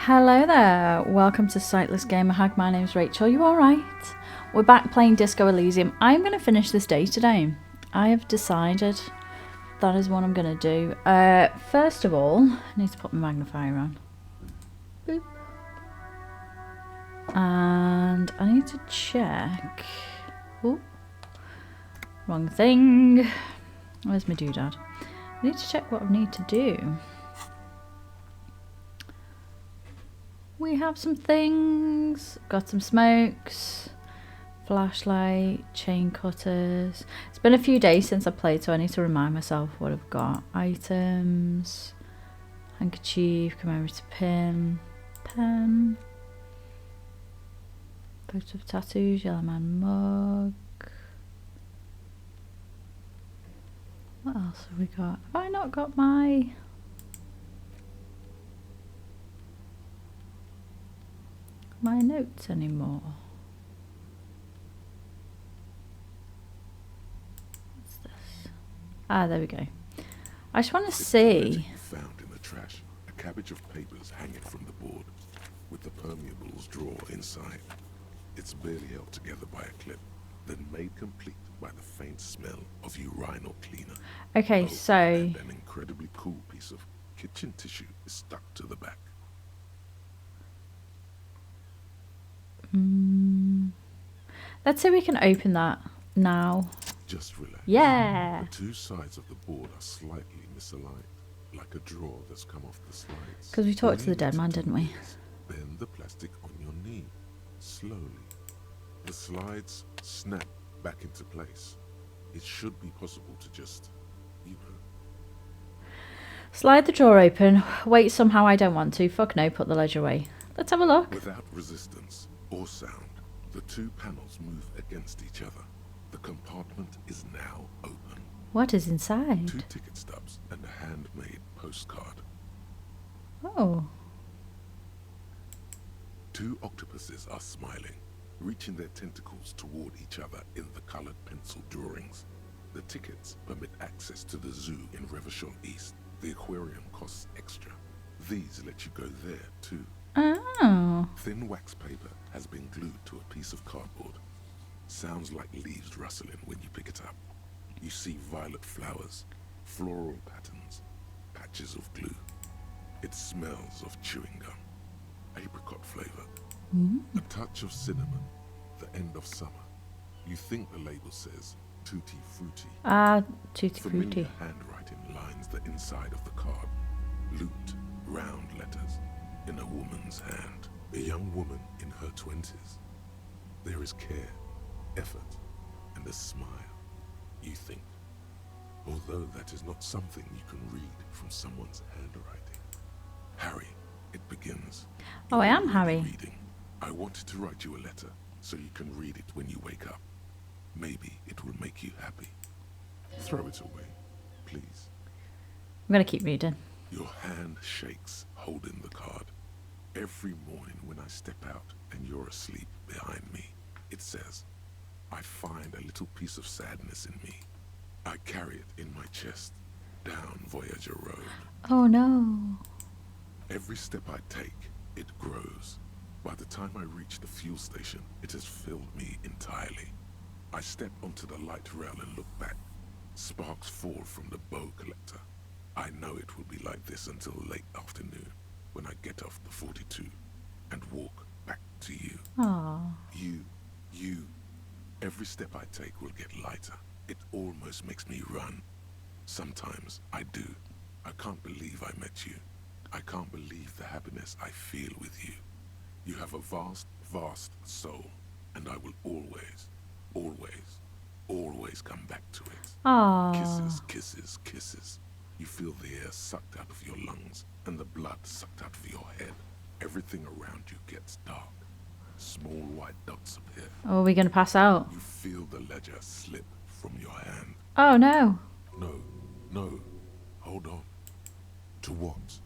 Hello there, welcome to Sightless Gamer Hag. My name's Rachel. You alright? We're back playing Disco Elysium. I'm going to finish this day today. I have decided that is what I'm going to do. First of all, I need to put my magnifier on. Boop. And I need to check. Ooh, wrong thing. Where's my doodad? I need to check what I need to do. We have some things, got some smokes, flashlight, chain cutters. It's been a few days since I played, so I need to remind myself what I've got. Items, handkerchief, commemorative pin, pen, photo of tattoos, yellow man mug. What else have we got? Have I not got my... notes anymore? What's this? Ah, there we go. I just want to see. Found in the trash, a cabbage of papers hanging from the board, with the permeables drawer inside. It's barely held together by a clip, then made complete by the faint smell of urinal cleaner. Okay, so and an incredibly cool piece of kitchen tissue is stuck to the back. Let's see if we can open that now. Just relax. Yeah. The two sides of the board are slightly misaligned, like a drawer that's come off the slides. Because we talked to the dead man, didn't we? Bend the plastic on your knee, slowly. The slides snap back into place. It should be possible to just, you know. Slide the drawer open. Wait, somehow I don't want to. Fuck no, put the ledger away. Let's have a look. Without resistance or sound, the two panels move against each other. The compartment is now open. What is inside? 2 ticket stubs and a handmade postcard. Oh. 2 octopuses are smiling, reaching their tentacles toward each other in the colored pencil drawings. The tickets permit access to the zoo in Rachell East. The aquarium costs extra. These let you go there too. Oh. Thin wax paper has been glued to a piece of cardboard. Sounds like leaves rustling when you pick it up. You see violet flowers, floral patterns, patches of glue. It smells of chewing gum, apricot flavor, a touch of cinnamon, the end of summer. You think the label says tutti frutti. Ah, tutti Familiar frutti. handwriting lines the inside of the card. Looped, round letters in a woman's hand. A young woman in her 20s. There is care, effort, and a smile, you think. Although that is not something you can read from someone's handwriting. Harry, it begins. Oh, I am You're Harry. reading. I wanted to write you a letter so you can read it when you wake up. Maybe it will make you happy. Throw it away, please. I'm going to keep reading. Your hand shakes, holding the card. Every morning when I step out and you're asleep behind me, it says, I find a little piece of sadness in me. I carry it in my chest, down Voyager Road. Oh no. Every step I take, it grows. By the time I reach the fuel station, it has filled me entirely. I step onto the light rail and look back. Sparks fall from the bow collector. I know it will be like this until late afternoon, when I get off the 42 and walk back to you. Oh. You. Every step I take will get lighter. It almost makes me run. Sometimes I do. I can't believe I met you. I can't believe the happiness I feel with you. You have a vast, vast soul, and I will always come back to it. Oh. Kisses, kisses, kisses. You feel the air sucked out of your lungs and the blood sucked out of your head. Everything around you gets dark. Small white dots appear. Oh, are we going to pass out? You feel the ledger slip from your hand. Oh no. No. Hold on. To what?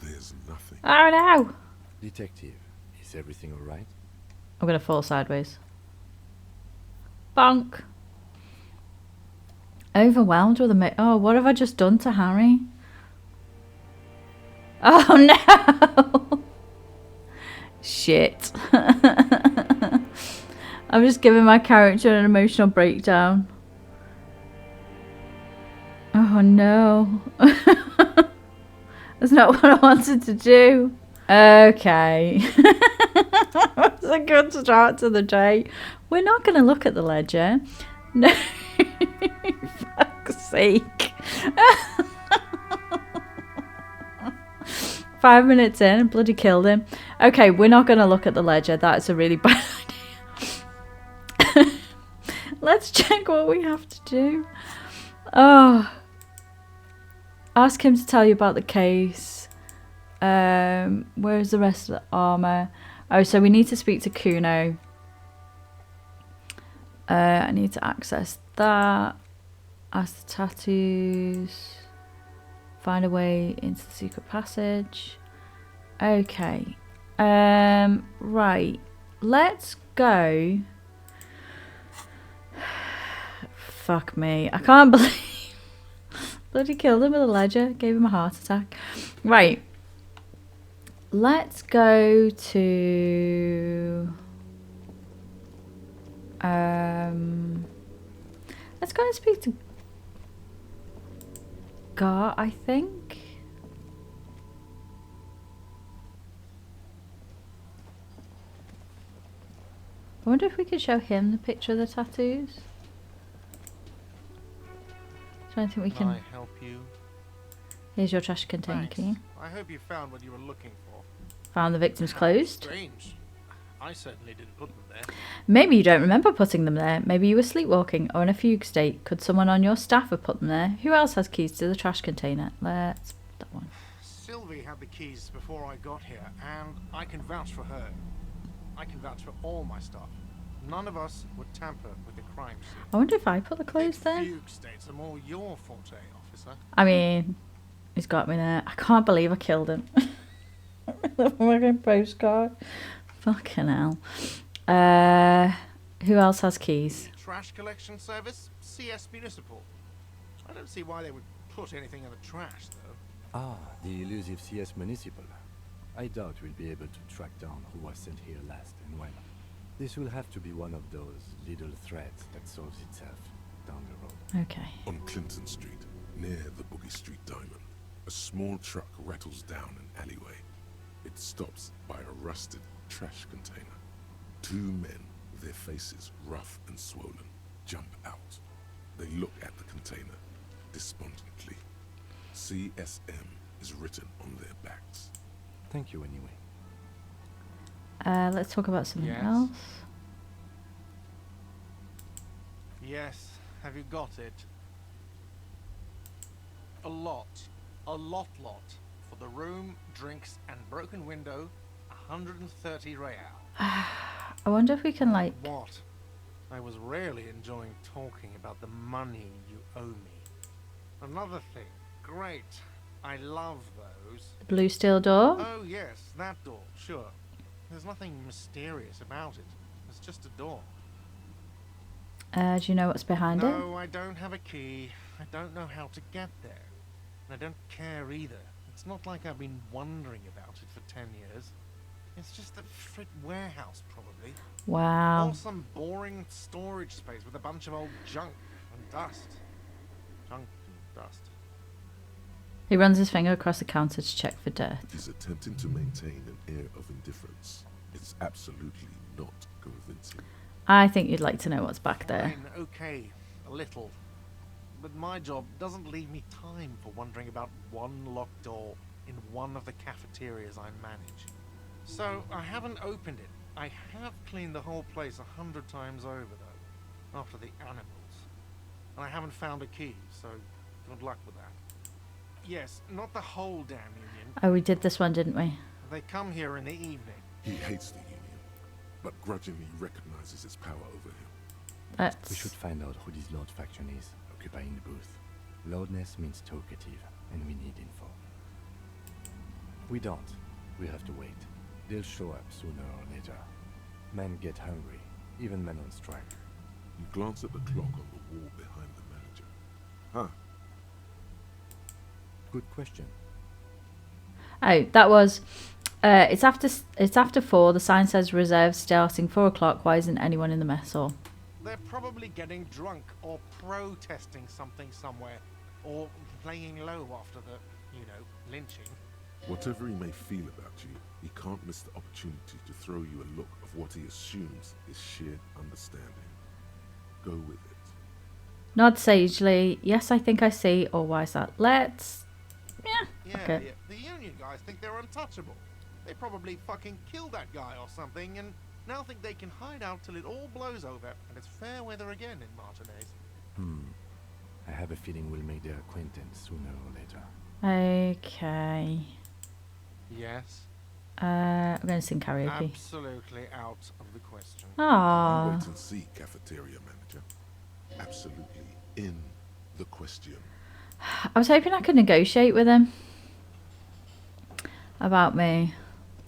There's nothing. Oh no. Detective, is everything all right? I'm going to fall sideways. Bonk. Overwhelmed with oh, what have I just done to Harry? Oh no. shit. I'm just giving my character an emotional breakdown. Oh no. That's not what I wanted to do. Okay. That's a good start to the day. We're not going to look at the ledger. No. Fuck's sake. 5 minutes in, bloody killed him. Okay, we're not going to look at the ledger. That's a really bad idea. Let's check what we have to do. Oh. Ask him to tell you about the case. Where's the rest of the armor? Oh, so we need to speak to Kuno. I need to access that. Ask the tattoos. Find a way into the secret passage. Okay. Right. Let's go. Fuck me. I can't believe bloody killed him with a ledger. Gave him a heart attack. Right. Let's go to... let's go and speak to Gar, I think. I wonder if we could show him the picture of the tattoos. So I think we can... I help you? Here's your trash container Thanks. key. I hope you found what you were looking for. Found the victim's clothes. Strange. I certainly didn't put them there. Maybe you don't remember putting them there. Maybe you were sleepwalking or in a fugue state. Could someone on your staff have put them there? Who else has keys to the trash container? Let's put that one. Sylvie had the keys before I got here, and I can vouch for her. I can vouch for all my staff. None of us would tamper with the crime scene. I wonder if I put the clothes there. Fugue states are more your forte, officer. I mean, he's got me there. I can't believe I killed him. The fucking postcard. Fucking hell. Who else has keys? Trash collection service, CS Municipal. I don't see why they would put anything in the trash, though. Ah, the elusive CS Municipal. I doubt we'll be able to track down who was sent here last and when. This will have to be one of those little threads that solves itself down the road. Okay. On Clinton Street, near the Boogie Street Diamond, a small truck rattles down an alleyway. It stops by a rusted trash container. Two men, their faces rough and swollen, jump out. They look at the container despondently. CSM is written on their backs. Thank you anyway. Let's talk about something Yes. else. Yes, have you got it? A lot. A lot. For the room, drinks, and broken window, 130 Rachell. I wonder if we can, like... What? I was rarely enjoying talking about the money you owe me. Another thing. Great. I love those. The blue steel door? Oh yes, that door, sure. There's nothing mysterious about it. It's just a door. Do you know what's behind it? No, I don't have a key. I don't know how to get there. And I don't care either. It's not like I've been wondering about it for 10 years. It's just a frit warehouse, probably. Wow. Or some boring storage space with a bunch of old junk and dust. Junk and dust. He runs his finger across the counter to check for dirt. He's attempting to maintain an air of indifference. It's absolutely not convincing. I think you'd like to know what's back there. Fine, okay, a little. But my job doesn't leave me time for wondering about one locked door in one of the cafeterias I manage. So I haven't opened it. I have cleaned the whole place 100 times over, though, after the animals. And I haven't found a key, so good luck with that. Yes, not the whole damn union. Oh, we did this one, didn't we? They come here in the evening. He hates the Union, but grudgingly recognizes its power over him. Let's... We should find out who this Lord faction is, occupying the booth. Loudness means talkative, and we need info. We don't. We have to wait. They'll show up sooner or later. Men get hungry, even men on strike. You glance at the clock on the wall behind the manager. Huh. Good question. Oh, that was It's after 4. The sign says reserve starting 4 o'clock. Why isn't anyone in the mess hall? They're probably getting drunk or protesting something somewhere, or playing low after the, you know, lynching. Whatever he may feel about you, he can't miss the opportunity to throw you a look of what he assumes is sheer understanding. Go with it. Nod sagely. Yes, I think I see. Or why is that? Let's... Yeah, okay. yeah. The Union guys think they're untouchable. They probably fucking killed that guy or something, and now think they can hide out till it all blows over, and it's fair weather again in Martinez. I have a feeling we'll make their acquaintance sooner or later. Okay. Yes. I'm going to sing karaoke. Absolutely out of the question. Aww. Wait and see, cafeteria manager. Absolutely in the question. I was hoping I could negotiate with him about me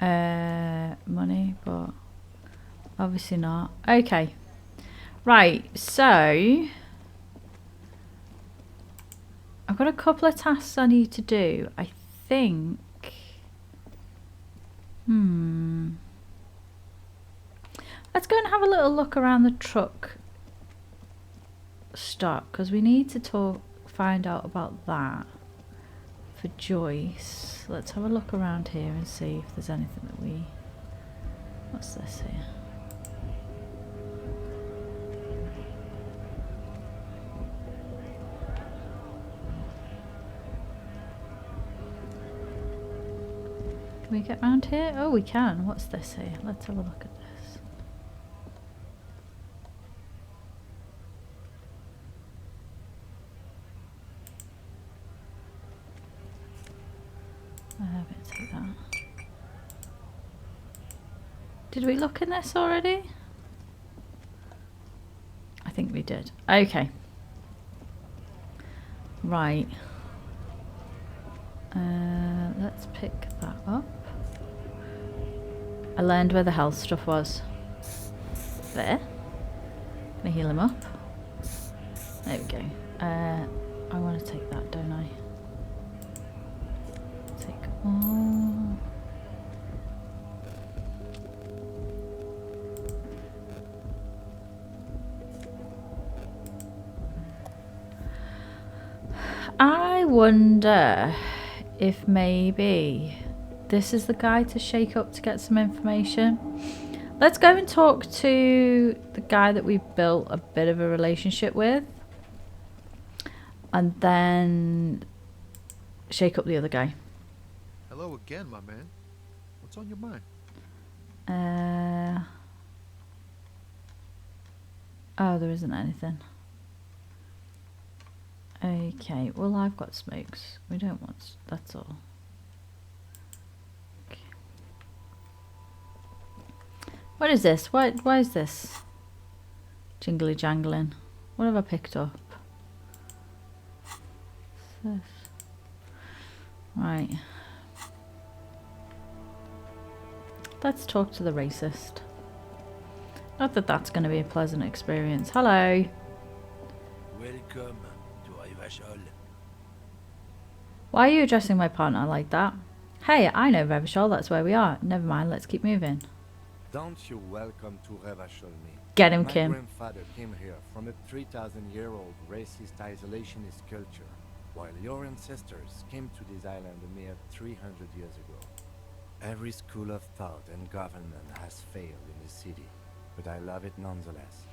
money, but obviously not. Okay. Right, so I've got a couple of tasks I need to do. I think let's go and have a little look around the truck stock, because we need to find out about that for Joyce. Let's have a look around here and see if there's anything that we... What's this here? Can we get round here? Oh, we can. What's this here? Let's have a look at this. I'm going to take that. Did we look in this already? I think we did. Okay. Right. Let's pick that up. I learned where the health stuff was. There. Can I heal him up? There we go. I want to take that, don't I? Take all. I wonder if maybe this is the guy to shake up to get some information. Let's go and talk to the guy that we built a bit of a relationship with, and then shake up the other guy. Hello again, my man. What's on your mind? Oh, there isn't anything. Okay, well, I've got smokes. We don't want... that's all. Okay. What is this? Why is this jingly jangling? What have I picked up? What's this? Right. Let's talk to the racist. Not that that's going to be a pleasant experience. Hello. Welcome to Rachell. Why are you addressing my partner like that? Hey, I know Rachell, that's where we are. Never mind, let's keep moving. Don't you welcome to Rachell me. Get him, My Kim. grandfather came here from a 3,000-year-old racist isolationist culture, while your ancestors came to this island a mere 300 years ago. Every school of thought and government has failed in the city, but I love it nonetheless.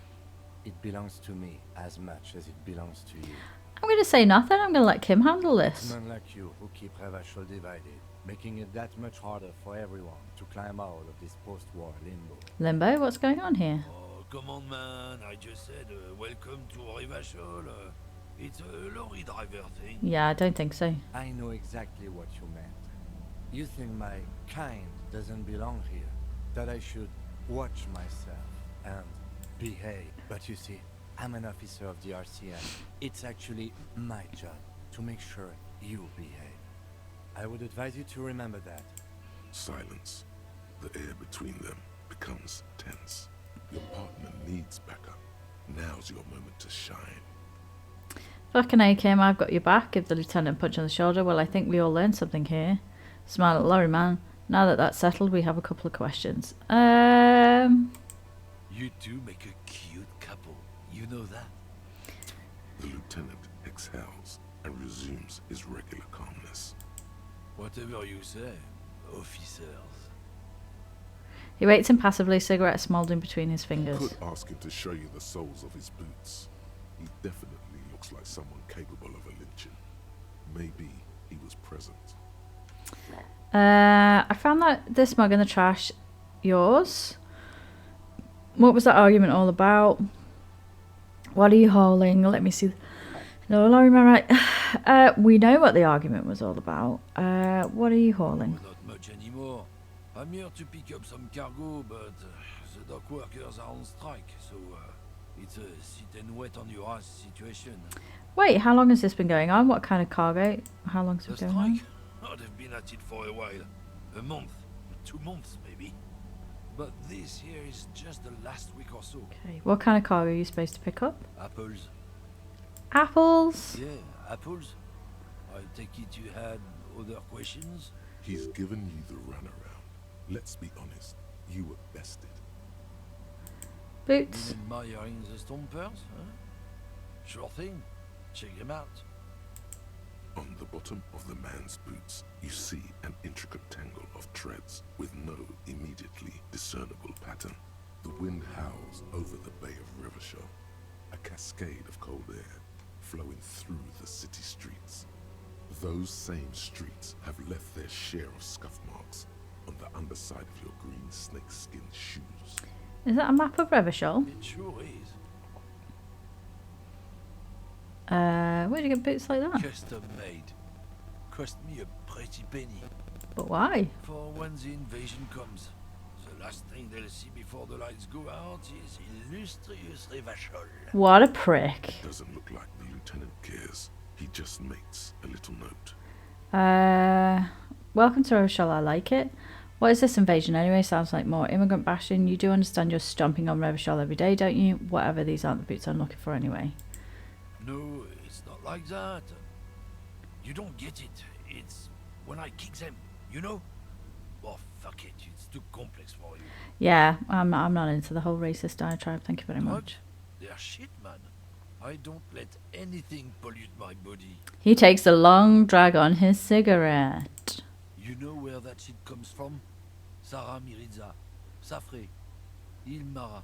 It belongs to me as much as it belongs to you. I'm going to say nothing. I'm going to let Kim handle this. Men like you who keep Rachell divided, making it that much harder for everyone to climb out of this post-war limbo. Limbo, what's going on here? Oh, come on, man. I just said welcome to Rachell. It's a lorry driver thing. Yeah, I don't think so. I know exactly what you meant. You think my kind doesn't belong here, that I should watch myself and behave. But you see, I'm an officer of the RCM. It's actually my job to make sure you behave. I would advise you to remember that. Silence. The air between them becomes tense. Your partner needs backup. Now's your moment to shine. Fucking A, Kim, I've got your back. Give the lieutenant a punch on the shoulder. Well, I think we all learned something here. Smile at Laurie, man. Now that that's settled, we have a couple of questions. You two make a cute couple. You know that? The lieutenant exhales and resumes his regular calmness. Whatever you say, officers. He waits impassively, cigarette smouldering between his I fingers. could ask him to show you the soles of his boots. He definitely looks like someone capable of a lynching. Maybe he was present. I found this mug in the trash. Yours? What was that argument all about? What are you hauling? Let me see. No, Laurie, am I right? We know what the argument was all about. What are you hauling? Not much anymore. I'm here to pick up some cargo, but the dock workers are on strike, so it's a sit and wait on your ass situation. Wait, how long has this been going on? What kind of cargo? How long's it The been going on? strike? Oh, they've been at it for a while. A month, 2 months maybe. But this here is just the last week or so. Okay, what kind of cargo are you supposed to pick up? Apples. Apples? Yeah, apples. I take it you had other questions? He's given you the runaround. Let's be honest, you were bested. Boots? Admiring the stompers, huh? Sure thing. Check them out. On the bottom of the man's boots, you see an intricate tangle of threads with no immediately discernible pattern. The wind howls over the Bay of Rachell, a cascade of cold air flowing through the city streets. Those same streets have left their share of scuff marks on the underside of your green snakeskin shoes. Is that a map of Revachol? It sure is. Where'd you get boots like that? Custom made. Cost me a pretty penny. But why? For when the invasion comes, the last thing they'll see before the lights go out is illustrious Revachol. What a prick. Doesn't look like the lieutenant cares. He just makes a little note. Welcome to Revachol, I like it. What is this invasion anyway? Sounds like more immigrant bashing. You do understand you're stomping on Revachol every day, don't you? Whatever, these aren't the boots I'm looking for anyway. No, it's not like that. You don't get it. It's when I kick them, you know? Oh, fuck it. It's too complex for you. Yeah, I'm not into the whole racist diatribe. Thank you very What? much. They're shit, man. I don't let anything pollute my body. He takes a long drag on his cigarette. You know where that shit comes from? Sarah Miriza, Safre, Ilmara.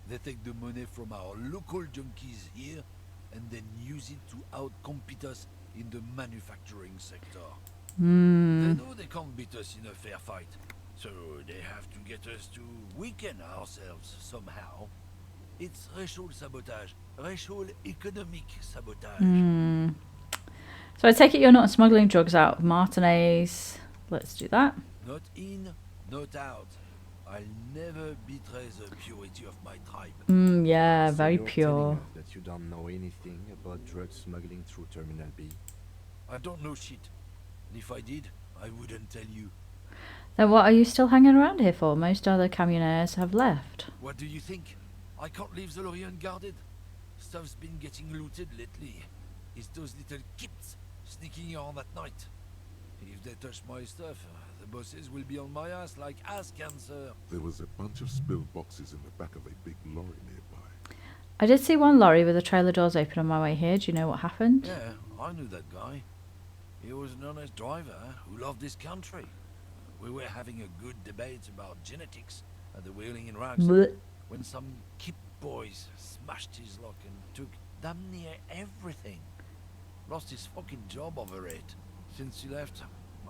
They take the money from our local junkies here and then use it to outcompete us in the manufacturing sector. They know they can't beat us in a fair fight, so they have to get us to weaken ourselves somehow. It's Rachel sabotage, Rachel economic sabotage. So I take it you're not smuggling drugs out of Martinez. Let's do that. Not in, not out. I'll never betray the purity of my tribe. Yeah, So very you're telling pure. us that you don't know anything about drug smuggling through Terminal B? I don't know shit. And if I did, I wouldn't tell you. Then what are you still hanging around here for? Most other camioneers have left. What do you think? I can't leave the lorry unguarded. Stuff's been getting looted lately. It's those little kids sneaking around at night. If they touch my stuff, the bosses will be on my ass like ass cancer. There was a bunch of spilled boxes in the back of a big lorry nearby. I did see one lorry with the trailer doors open on my way here. Do you know what happened? Yeah, I knew that guy. He was an honest driver who loved this country. We were having a good debate about genetics at the Wheeling in Rags Blech. when some kip boys smashed his lock and took damn near everything. Lost his fucking job over it. Since he left,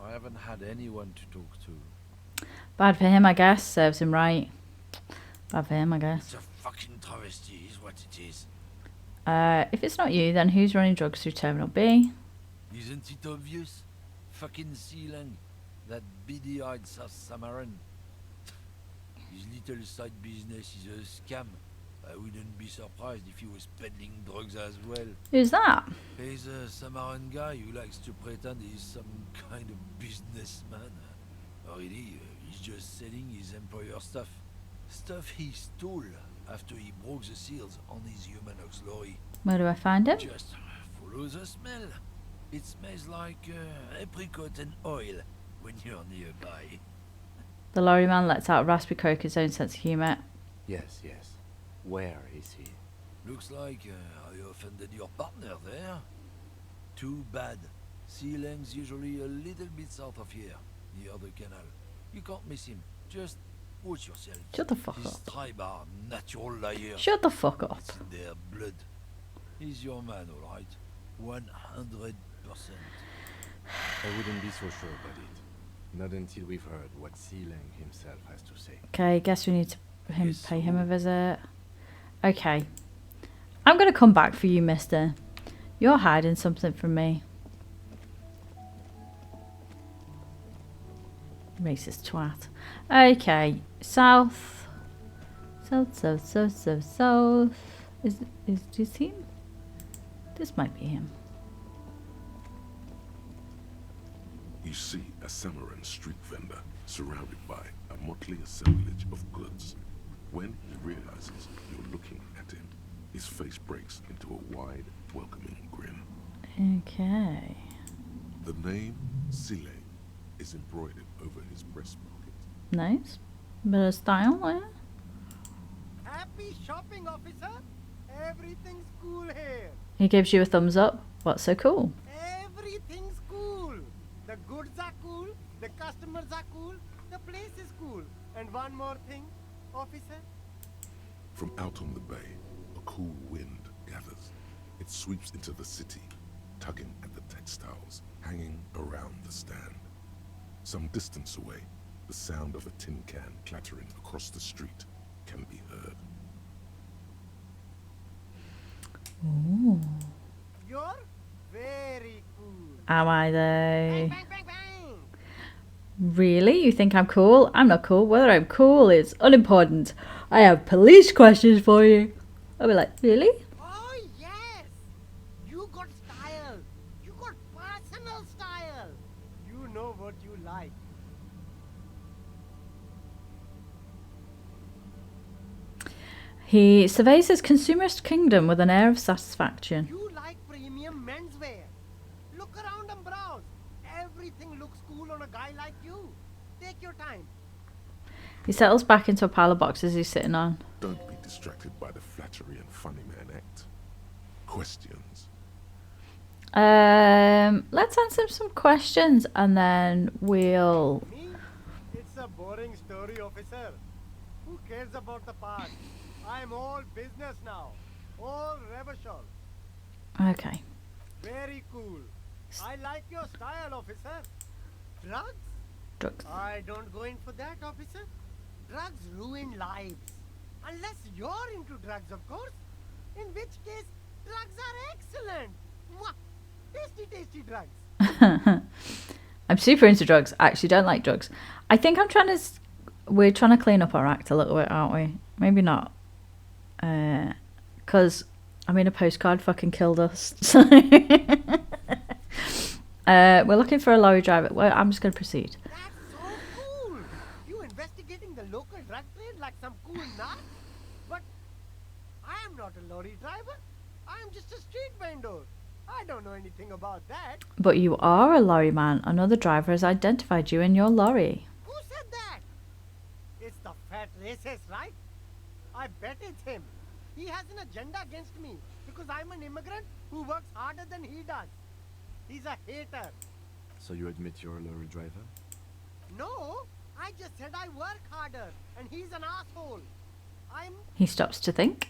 I haven't had anyone to talk to. Bad for him, I guess. Serves him right. Bad for him, I guess. It's a fucking travesty is what it is. If it's not you, then who's running drugs through Terminal B? Isn't it obvious? Fucking Sealang. That beady-eyed South Samaran. His little side business is a scam. I wouldn't be surprised if he was peddling drugs as well. Who's that? He's a Samaran guy who likes to pretend he's some kind of businessman. Really, he's just selling his employer stuff. Stuff he stole after he broke the seals on his Humanox lorry. Where do I find him? Just follow the smell. It smells like apricot and oil when you're nearby. The lorry man lets out a raspy croak, his own sense of humour. Yes, yes. Where is he? Looks like I offended your partner there. Too bad. Sea Lang's usually a little bit south of here, near the canal. You can't miss him. Just watch yourself. Shut the fuck His up. tribe are natural liars. Shut the fuck up. It's in their blood. He's your man, all right. 100%. I wouldn't be so sure about it. Not until we've heard what Sea Lang himself has to say. Okay, guess we need to Yes, pay him a so- visit. Okay. I'm going to come back for you, mister. You're hiding something from me. Racist twat. Okay, south. South. Is this him? This might be him. You see a Samaran street vendor surrounded by a motley assemblage of goods. When he realizes you're looking at him, his face breaks into a wide, welcoming grin. Okay. The name Sile is embroidered over his breast pocket. Nice. Bit of style, yeah? Happy shopping, officer. Everything's cool here. He gives you a thumbs up. What's so cool? Everything's cool. The goods are cool. The customers are cool. The place is cool. And one more thing, officer. From out on the bay, a cool wind gathers. It sweeps into the city, tugging at the textiles hanging around the stand. Some distance away, the sound of a tin can clattering across the street can be heard. Ooh. You're very cool. Am I Bang, though? bang, bang, bang. Really? You think I'm cool? I'm not cool. Whether I'm cool is unimportant. I have police questions for you. I'll be like, really? Oh, yes. You got style. You got personal style. You know what you like. He surveys his consumerist kingdom with an air of satisfaction. You like premium menswear. Look around and browse. Everything looks cool on a guy like you. Take your time. He settles back into a pile of boxes he's sitting on. Don't be distracted by the flattery and funny man act. Questions? Let's answer some questions and then we'll... Me? It's a boring story, officer. Who cares about the past? I'm all business now. All Rachell. Okay. Very cool. I like your style, officer. Drugs? Drugs. I don't go in for that, officer. Drugs ruin lives. Unless you're into drugs, of course. In which case, drugs are excellent. Mwah! Tasty, tasty drugs. I'm super into drugs. I actually don't like drugs. I think I'm trying to... We're trying to clean up our act a little bit, aren't we? Maybe not. Because, I mean, a postcard fucking killed us. So we're looking for a lorry driver. Well, I'm just going to proceed. That's so cool. You investigating the local drug trade like some cool nut? But I am not a lorry driver. I am just a street vendor. I don't know anything about that. But you are a lorry man. Another driver has identified you in your lorry. Who said that? It's the fat racist, right? I bet it's him. He has an agenda against me because I'm an immigrant who works harder than he does. He's a hater. So you admit you're a lorry driver? No, I just said I work harder and he's an asshole. I'm He stops to think.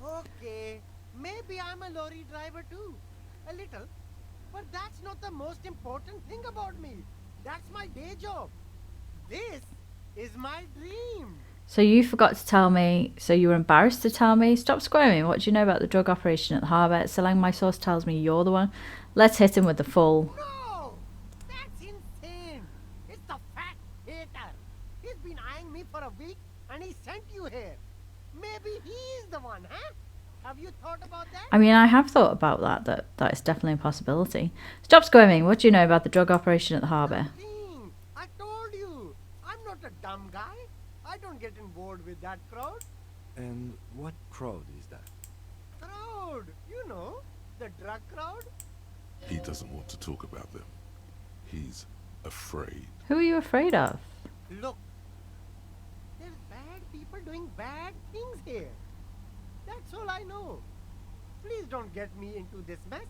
okay. Maybe I'm a lorry driver too. A little. But that's not the most important thing about me. That's my day job. This is my dream. So you forgot to tell me, so you were embarrassed to tell me? Stop squirming. What do you know about the drug operation at the harbour? So long my source tells me you're the one. Let's hit him with the full. No! That's insane! It's the fat hater. He's been eyeing me for a week and he sent you here. Maybe he's the one, huh? Have you thought about that? I mean, I have thought about that is definitely a possibility. Stop squirming. What do you know about the drug operation at the harbour? Nothing. I told you. I'm not a dumb guy. I don't get involved with that crowd. And what crowd is that? Crowd! You know, the drug crowd. He doesn't want to talk about them. He's afraid. Who are you afraid of? Look, bad people doing bad things here. That's all I know. Please don't get me into this mess.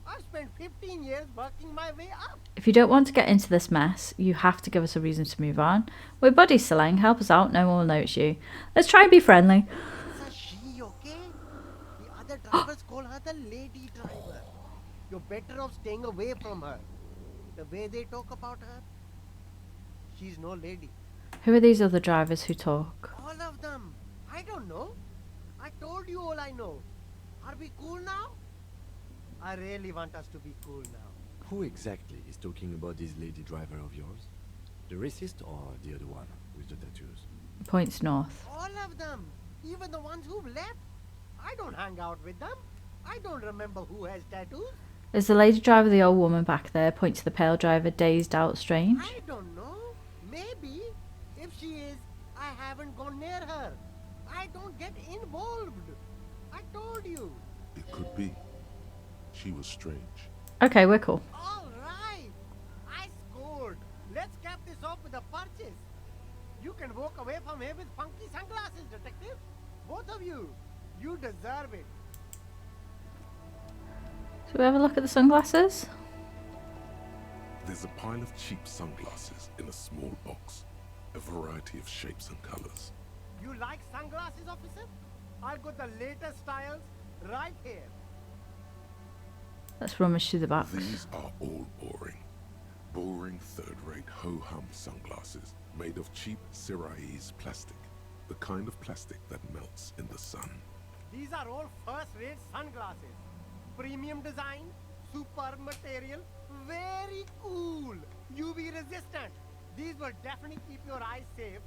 I've spent 15 years working my way up. If you don't want to get into this mess, you have to give us a reason to move on. We're buddies, Seleng. Help us out. No one will notice you. Let's try and be friendly. It's a she, okay? The other drivers call her the lady driver. You're better off staying away from her. The way they talk about her, she's no lady. Who are these other drivers who talk? All of them. I don't know. I told you all I know. Are we cool now? I really want us to be cool now. Who exactly is talking about this lady driver of yours? The racist or the other one with the tattoos? Points north. All of them. Even the ones who've left. I don't hang out with them. I don't remember who has tattoos. Is the lady driver the old woman back there? Point to the pale driver, dazed out, strange. I don't know. Maybe. If she is, I haven't gone near her. I don't get involved. I told you. It could be. She was strange. Okay, we're cool. All right. I scored. Let's cap this off with a purchase. You can walk away from here with funky sunglasses, detective. Both of you. You deserve it. Should we have a look at the sunglasses? There's a pile of cheap sunglasses in a small box. A variety of shapes and colors. You like sunglasses, officer? I've got the latest styles right here. Let's rummage through the box. These are all boring. Boring third-rate ho-hum sunglasses made of cheap Syrahese plastic. The kind of plastic that melts in the sun. These are all first-rate sunglasses. Premium design, superb material, very cool, UV resistant. These will definitely keep your eyes safe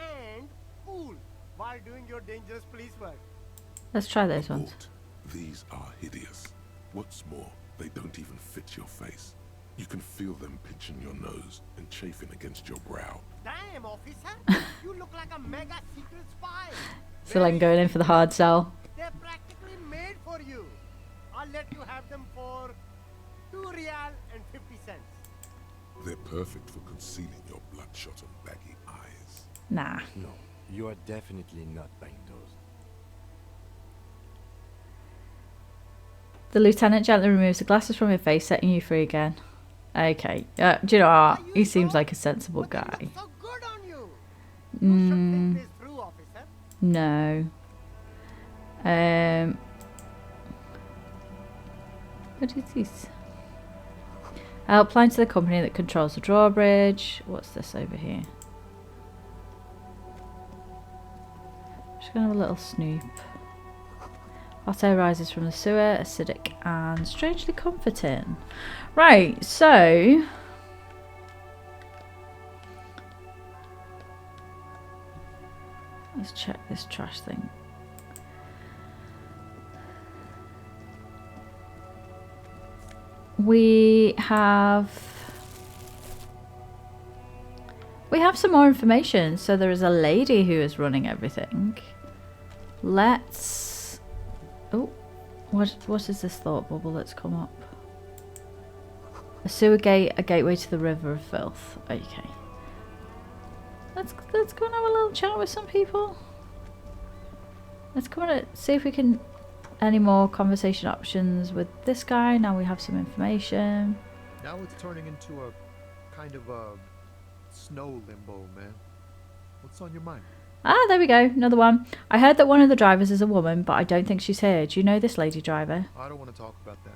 and cool while doing your dangerous police work. Let's try those ones. Abort. These are hideous. What's more, they don't even fit your face. You can feel them pinching your nose and chafing against your brow. Damn, officer, you look like a mega secret spy. Seleng going in for the hard sell. They're practically made for you. I'll let you have them for 2 Riyal and 50 cents. They're perfect for concealing your bloodshot and baggy eyes. Nah. No, you are definitely not buying those. The lieutenant gently removes the glasses from your face, setting you free again. Okay. Do you know what? He seems like a sensible But they guy. look so good on you. You should think this through, officer. No. What is this? I'll apply to the company that controls the drawbridge. What's this over here? Just gonna have a little snoop. Hot air rises from the sewer, acidic and strangely comforting. Right, so let's check this trash thing. We have some more information. So there is a lady who is running everything. Let's... Oh, what is this thought bubble that's come up? A sewer gate, a gateway to the river of filth. Okay. Let's go and have a little chat with some people. Let's come and see if we can... Any more conversation options with this guy? Now we have some information. Now it's turning into a kind of a snow limbo, man. What's on your mind? Ah, there we go. Another one. I heard that one of the drivers is a woman, but I don't think she's here. Do you know this lady driver? I don't want to talk about that.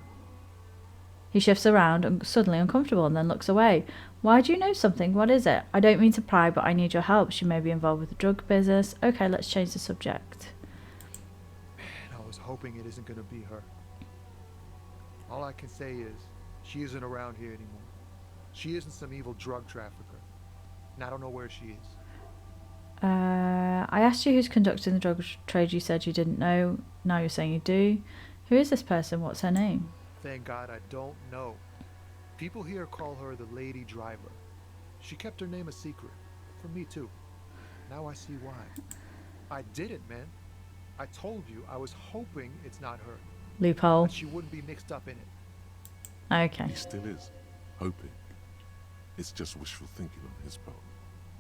He shifts around and suddenly uncomfortable and then looks away. Why do you know something? What is it? I don't mean to pry, but I need your help. She may be involved with the drug business. Okay, let's change the subject. Man, I was hoping it isn't going to be her. All I can say is, she isn't around here anymore. She isn't some evil drug trafficker. And I don't know where she is. I asked you who's conducting the drug trade. You said you didn't know. Now you're saying you do. Who is this person? What's her name? Thank God I don't know. People here call her the lady driver. She kept her name a secret. From me too. Now I see why. I did it, man. I told you I was hoping it's not her. Loophole. That she wouldn't be mixed up in it. Okay. He still is. Hoping. It's just wishful thinking on his part.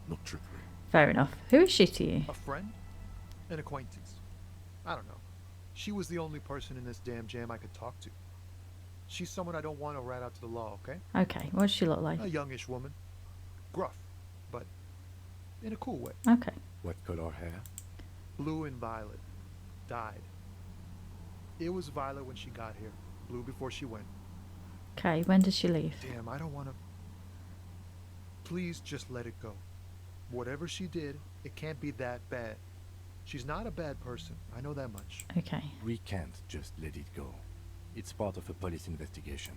Not trickery. Fair enough. Who is she to you? A friend? An acquaintance. I don't know. She was the only person in this damn jam I could talk to. She's someone I don't want to rat out to the law, okay? Okay, what does she look like? A youngish woman. Gruff, but in a cool way. Okay. What color hair? Blue and violet. Dyed. It was violet when she got here. Blue before she went. Okay, when does she leave? Damn, I don't want to... Please just let it go. Whatever she did, it can't be that bad. She's not a bad person. I know that much. Okay. We can't just let it go. It's part of a police investigation.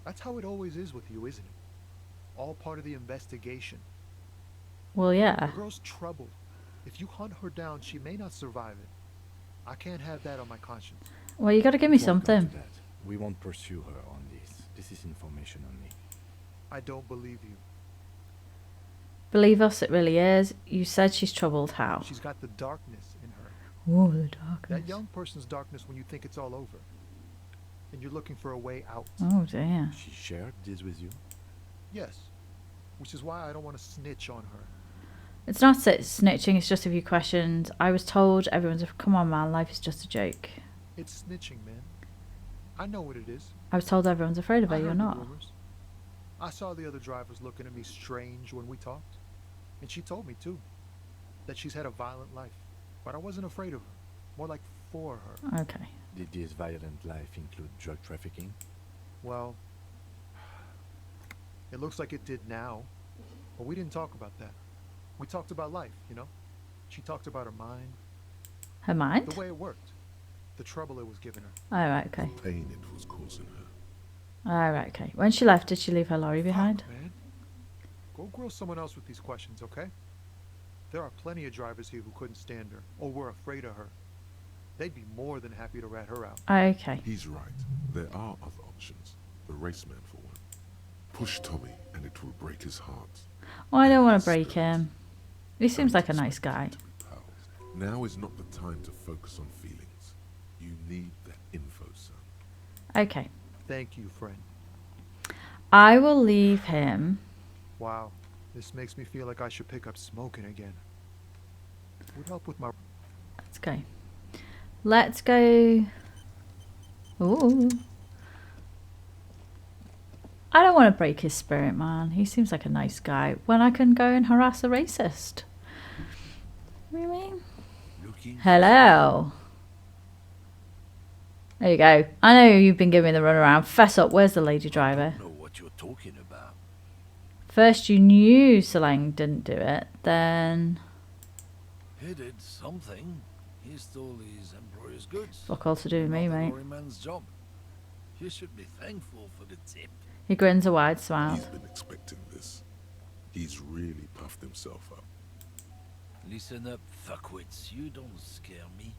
That's how it always is with you, isn't it? All part of the investigation. Well, yeah. The girl's troubled. If you hunt her down, she may not survive it. I can't have that on my conscience. Well, you got to give me It won't come something. to that. We won't pursue her on this. This is information only. I don't believe you. Believe us, it really is. You said she's troubled. How? She's got the darkness in her. Oh, the darkness. That young person's darkness when you think it's all over. And you're looking for a way out. Oh, dear. She shared this with you? Yes. Which is why I don't want to snitch on her. It's not snitching, it's just a few questions. I was told everyone's a... Come on, man, life is just a joke. It's snitching, man. I know what it is. I was told everyone's afraid of her, I you're heard the not. rumors. I saw the other drivers looking at me strange when we talked. And she told me, too, that she's had a violent life. But I wasn't afraid of her. More like for her. Okay. Did this violent life include drug trafficking? Well, it looks like it did now. But we didn't talk about that. We talked about life, you know? She talked about her mind. Her mind? The way it worked. The trouble it was giving her. Alright, okay. The pain it was causing her. Alright, okay. When she left, did she leave her lorry behind? Fuck, man. Go grill someone else with these questions, okay? There are plenty of drivers here who couldn't stand her, or were afraid of her. They'd be more than happy to rat her out. Okay. He's right. There are other options. The raceman, for one. Push Tommy, and it will break his heart. Oh, I don't want to break him. He seems like a nice guy. To be pals. Now is not the time to focus on feelings. You need that info, son. Okay. Thank you, friend. I will leave him. Wow, this makes me feel like I should pick up smoking again. Would help with my... Let's go. Let's go. Ooh. I don't want to break his spirit, man. He seems like a nice guy. When I can go and harass a racist. What do you mean? Looking Hello. There you go. I know you've been giving me the runaround. Fess up. Where's the lady driver? know what you're talking about. First you knew Solang didn't do it. Then... He did something. He stole his employer's goods. fuck all to do with me, Not the mate. lorryman's job. You should be thankful for the tip. He grins a wide smile. He's been expecting this. He's really puffed himself up. Listen up, fuckwits. You don't scare me.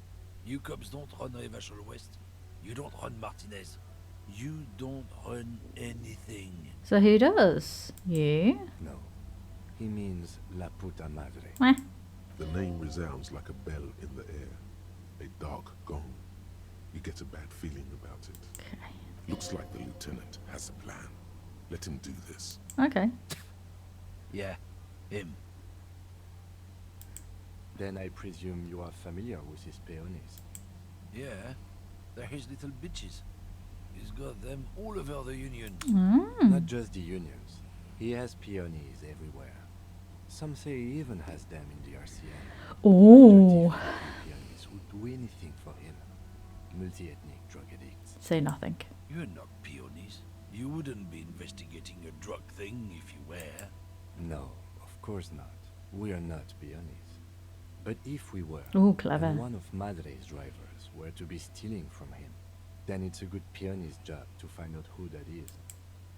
You cops don't run Rachell West. You don't run Martinez. You don't run anything. So who does? You? No. He means La Puta Madre. Meh. The name resounds like a bell in the air. A dark gong. You get a bad feeling about it. Okay. Looks like the lieutenant has a plan. Let him do this. Okay. Yeah, him. Then I presume you are familiar with his peonies. Yeah, they're his little bitches. He's got them all over the union. Not just the unions. He has peonies everywhere. Some say he even has them in the RCN. Oh. Peonies would do anything for him. Multi-ethnic drug addicts. Say nothing. You're not peonies. You wouldn't be investigating a drug thing if you were. No, of course not. We are not peonies. But if we were, Ooh, clever. and one of Madre's drivers were to be stealing from him, then it's a good peony's job to find out who that is.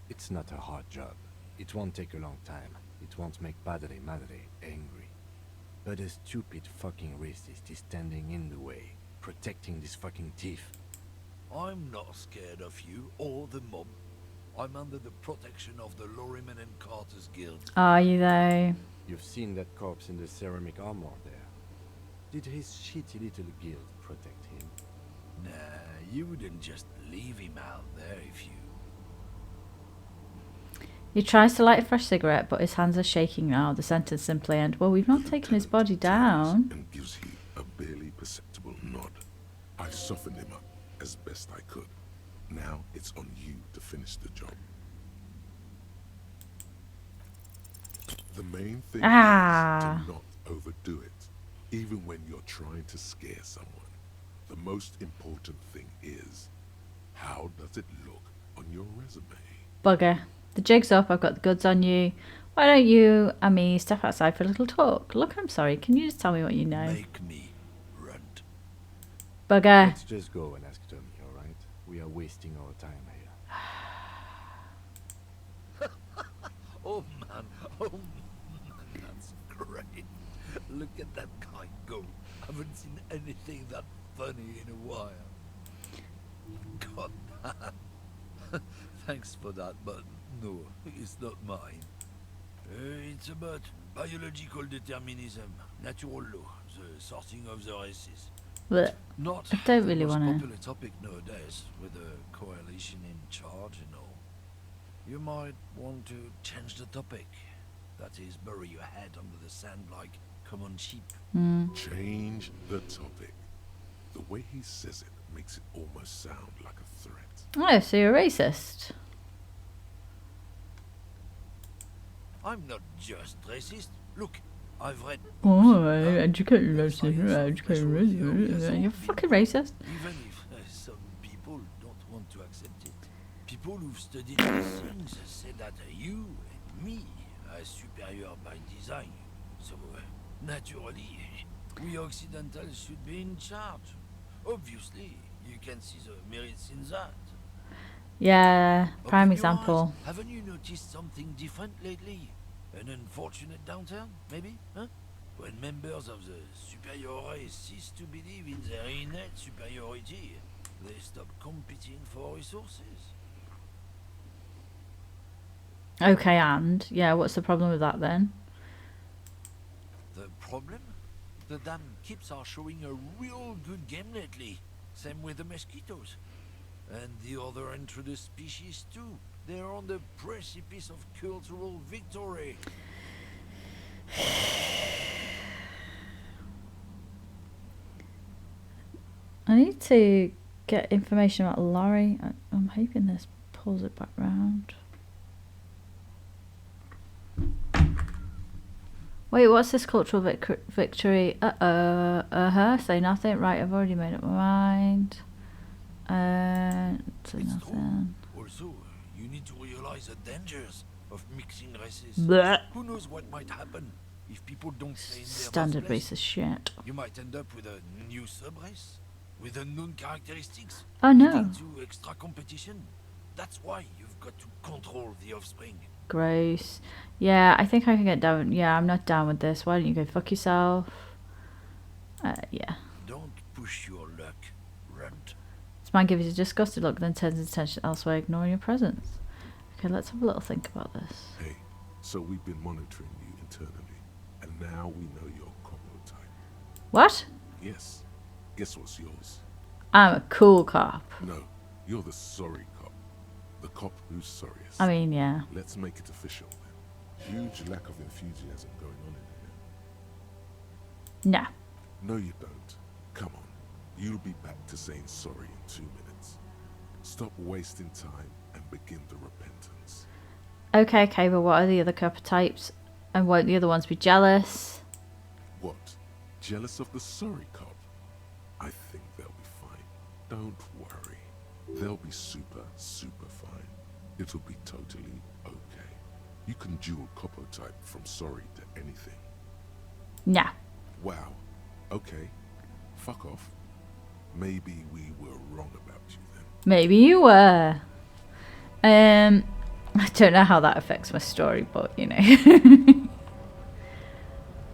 It's not a hard job. It won't take a long time. It won't make Padre Madre angry. But a stupid fucking racist is standing in the way, protecting this fucking thief. I'm not scared of you or the mob. I'm under the protection of the Lorrymen and Carters Guild. Are you though? You've seen that corpse in the ceramic armor there. Did his shitty little guild protect him? Nah, you wouldn't just leave him out there if you... He tries to light a fresh cigarette, but his hands are shaking now. The sentence simply ends, well, we've not The taken his lieutenant body turns down. and gives you a barely perceptible nod. I softened him up as best I could. Now it's on you to finish the job. The main thing is to not overdo it, even when you're trying to scare someone. The most important thing is, how does it look on your resume? Bugger. The jig's up. I've got the goods on you. Why don't you and me step outside for a little talk? Look, I'm sorry. Can you just tell me what you know? Make me runt. Bugger. Let's just go and ask Tommy, alright? We are wasting our time here. Oh man, that's great. Look at that guy go. Haven't seen anything that funny in a while. God damn. Thanks for that, but no, it's not mine. It's about biological determinism, natural law, the sorting of the races. Blech. Not I don't really the most wanna- popular topic nowadays, with the coalition in charge and all. You might want to change the topic. That is, bury your head under the sand like common sheep. Change the topic. The way he says it makes it almost sound like a threat. Oh, so you're racist. I'm not just racist. Look, I've read Oh, educated You're fucking racist. Even if some people don't want to accept it. People who've studied these things say that you and me are superior by design. So, naturally, we Occidentals should be in charge. Obviously, you can see the merits in that. Yeah, prime Open your example. eyes. Haven't you noticed something different lately? An unfortunate downturn, maybe? Huh? When members of the superior race cease to believe in their innate superiority, they stop competing for resources. Okay, and yeah, what's the problem with that then? The problem? The damn kips are showing a real good game lately. Same with the mosquitoes. And the other introduced species too. They're on the precipice of cultural victory. I need to get information about Laurie. I'm hoping this pulls it back round. Wait, what's this cultural victory? Say nothing. Right, I've already made up my mind. Say It's nothing. true. Also, you need to realize the dangers of mixing races. Blech. Who knows what might happen if people don't stay in their Standard birthplace? racist shit. You might end up with a new subrace with unknown characteristics. Oh no. Leading to extra competition. That's why you've got to control the offspring. Gross. Yeah, I think I can get down. Yeah, I'm not down with this. Why don't you go fuck yourself? Yeah. Don't push your luck, runt. This man gives you a disgusted look, then turns his attention elsewhere, ignoring your presence. Okay, let's have a little think about this. Hey, so we've been monitoring you internally, and now we know your combo type. What? Yes. Guess what's yours? I'm a cool cop. No, you're the sorry cop. The cop who's sorriest. I mean, yeah. Let's make it official then. Huge lack of enthusiasm going on in here. No. No, you don't. Come on. You'll be back to saying sorry in 2 minutes. Stop wasting time and begin the repentance. Okay, but what are the other cop types? And won't the other ones be jealous? What? Jealous of the sorry cop? I think they'll be fine. Don't worry. They'll be super, super fine. It'll be totally okay. You can dual copo type from sorry to anything. No. Wow. Okay. Fuck off. Maybe we were wrong about you then. Maybe you were. I don't know how that affects my story, but you know.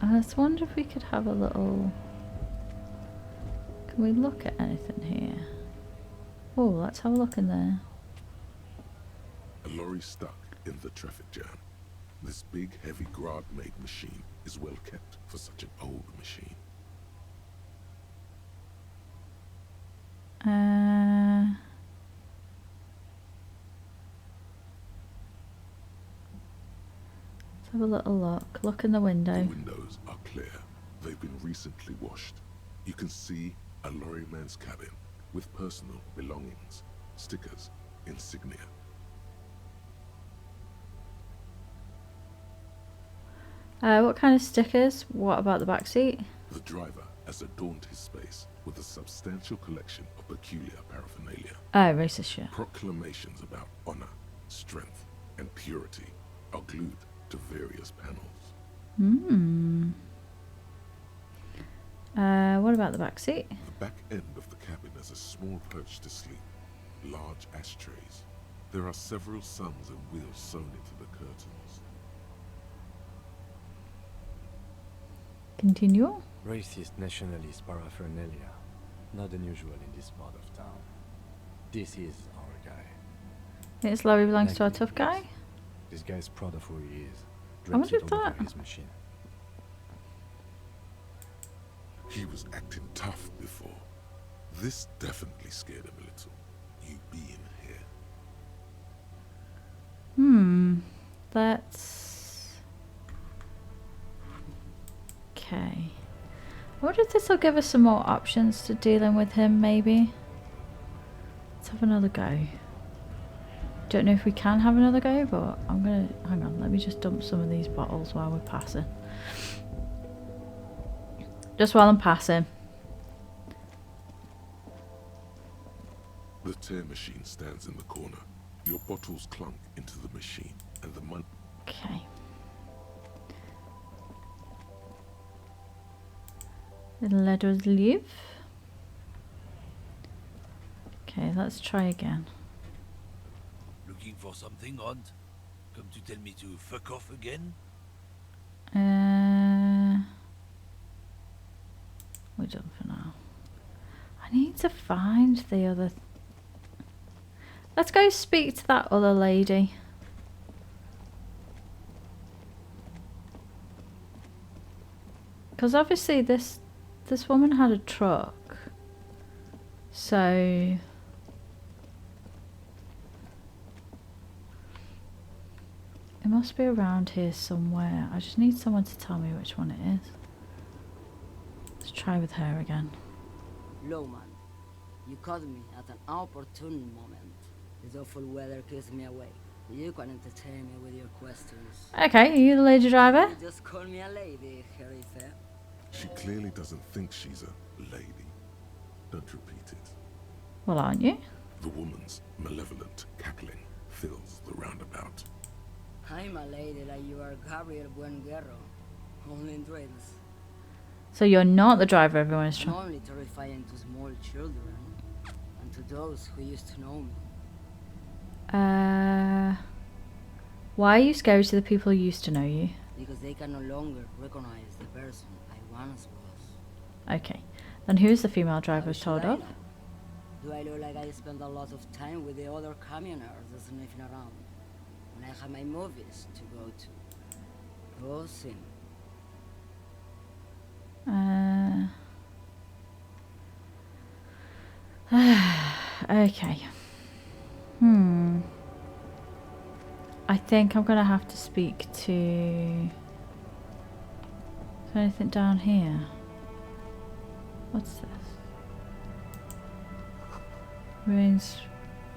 I just wonder if we could have a little... Can we look at anything here? Oh, let's have a look in there. A lorry stuck in the traffic jam. This big, heavy Grad-made machine is well kept for such an old machine. have a little look. Look in the The window. windows are clear. They've been recently washed. You can see a lorryman's cabin with personal belongings, stickers, insignia. What kind of stickers? What about the back seat? The driver has adorned his space with a substantial collection of peculiar paraphernalia. Oh, racist shit. Proclamations about honor, strength, and purity are glued to various panels. What about the back seat? The back end of the cabin has a small perch to sleep, large ashtrays. There are several suns and wheels sewn into the curtains. Continue. Racist nationalist paraphernalia. Not unusual in this part of town. This is our guy. This lorry belongs to our Likely tough guy. yes. This guy's proud of who he is. I wonder Drapes if it all over that- his machine. He was acting tough before. This definitely scared him a little. You being here. That's... Okay. I wonder if this will give us some more options to dealing with him, maybe. Let's have another go. Don't know if we can have another go, but I'm gonna... Hang on, let me just dump some of these bottles while we're passing. Just while I'm passing. The tear machine stands in the corner. Your bottles clunk into the machine, and the money. Okay. Let us leave. Okay, let's try again. Looking for something, Hunt? Come to tell me to fuck off again? We're done for now. I need to find the other... Let's go speak to that other lady. Because obviously this woman had a truck. So... It must be around here somewhere. I just need someone to tell me which one it is. Let's try with her again. Lowman, you caught me at an opportune moment. This awful weather keeps me awake. You can entertain me with your questions. Okay, are you the lady driver? You just call me a lady, Harissa. She clearly doesn't think she's a lady. Don't repeat it. Well, aren't you? The woman's malevolent cackling fills the roundabout. I'm a lady like you are, Gabriel Buenguerro. Only in dreams. So you're not the driver everyone is I'm trying... only terrifying to small children. And to those who used to know me. Why are you scary to the people who used to know you? Because they can no longer recognize the person I once was. Okay. Then who is the female driver How was should told I of? know? Do I look like I spend a lot of time with the other communers sniffing around? When I have my movies to go to. Go see. Okay. I think I'm gonna have to speak to... Is there anything down here? What's this? Ruins.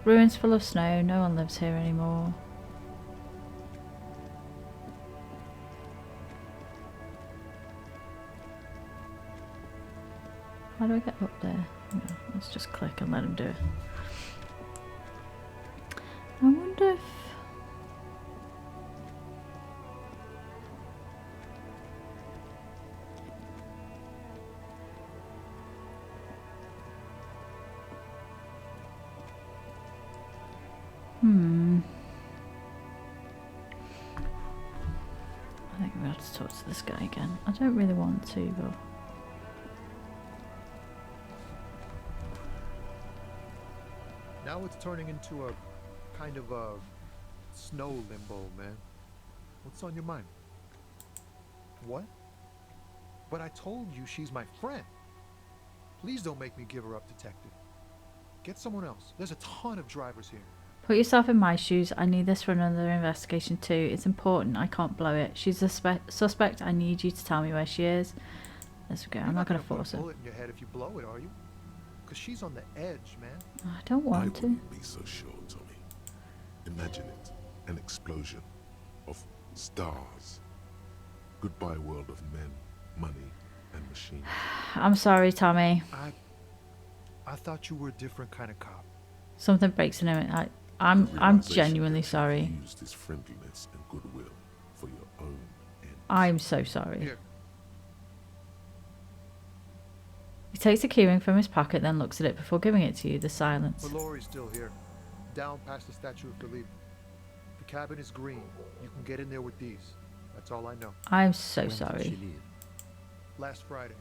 Ruins full of snow. No one lives here anymore. How do I get up there? No, let's just click and let him do it. I wonder if... I think we have to talk to this guy again. I don't really want to, but... Now it's turning into a kind of a snow limbo, man. What's on your mind? What? But I told you she's my friend. Please don't make me give her up, detective. Get someone else. There's a ton of drivers here. Put yourself in my shoes. I need this for another investigation too. It's important. I can't blow it. She's a suspect. I need you to tell me where she is. Let's go. I'm not going to force put a her. bullet in your head if you blow it, are you? Because she's on the edge, man. I don't I want to. wouldn't be so sure, Tommy. Imagine it. An explosion of stars. Goodbye world of men, money, and machines. I'm sorry, Tommy. I thought you were a different kind of cop. Something breaks in him. I'm Realization genuinely that you sorry. used his friendliness and goodwill for your own ends. I'm so sorry. Here, He takes a keyring from his pocket, then looks at it before giving it to you. The silence. Valori's still here. Down past the Statue of Philippe. The cabin is green. You can get in there with these. That's all I know. I'm so When did she sorry. leave? Last Friday.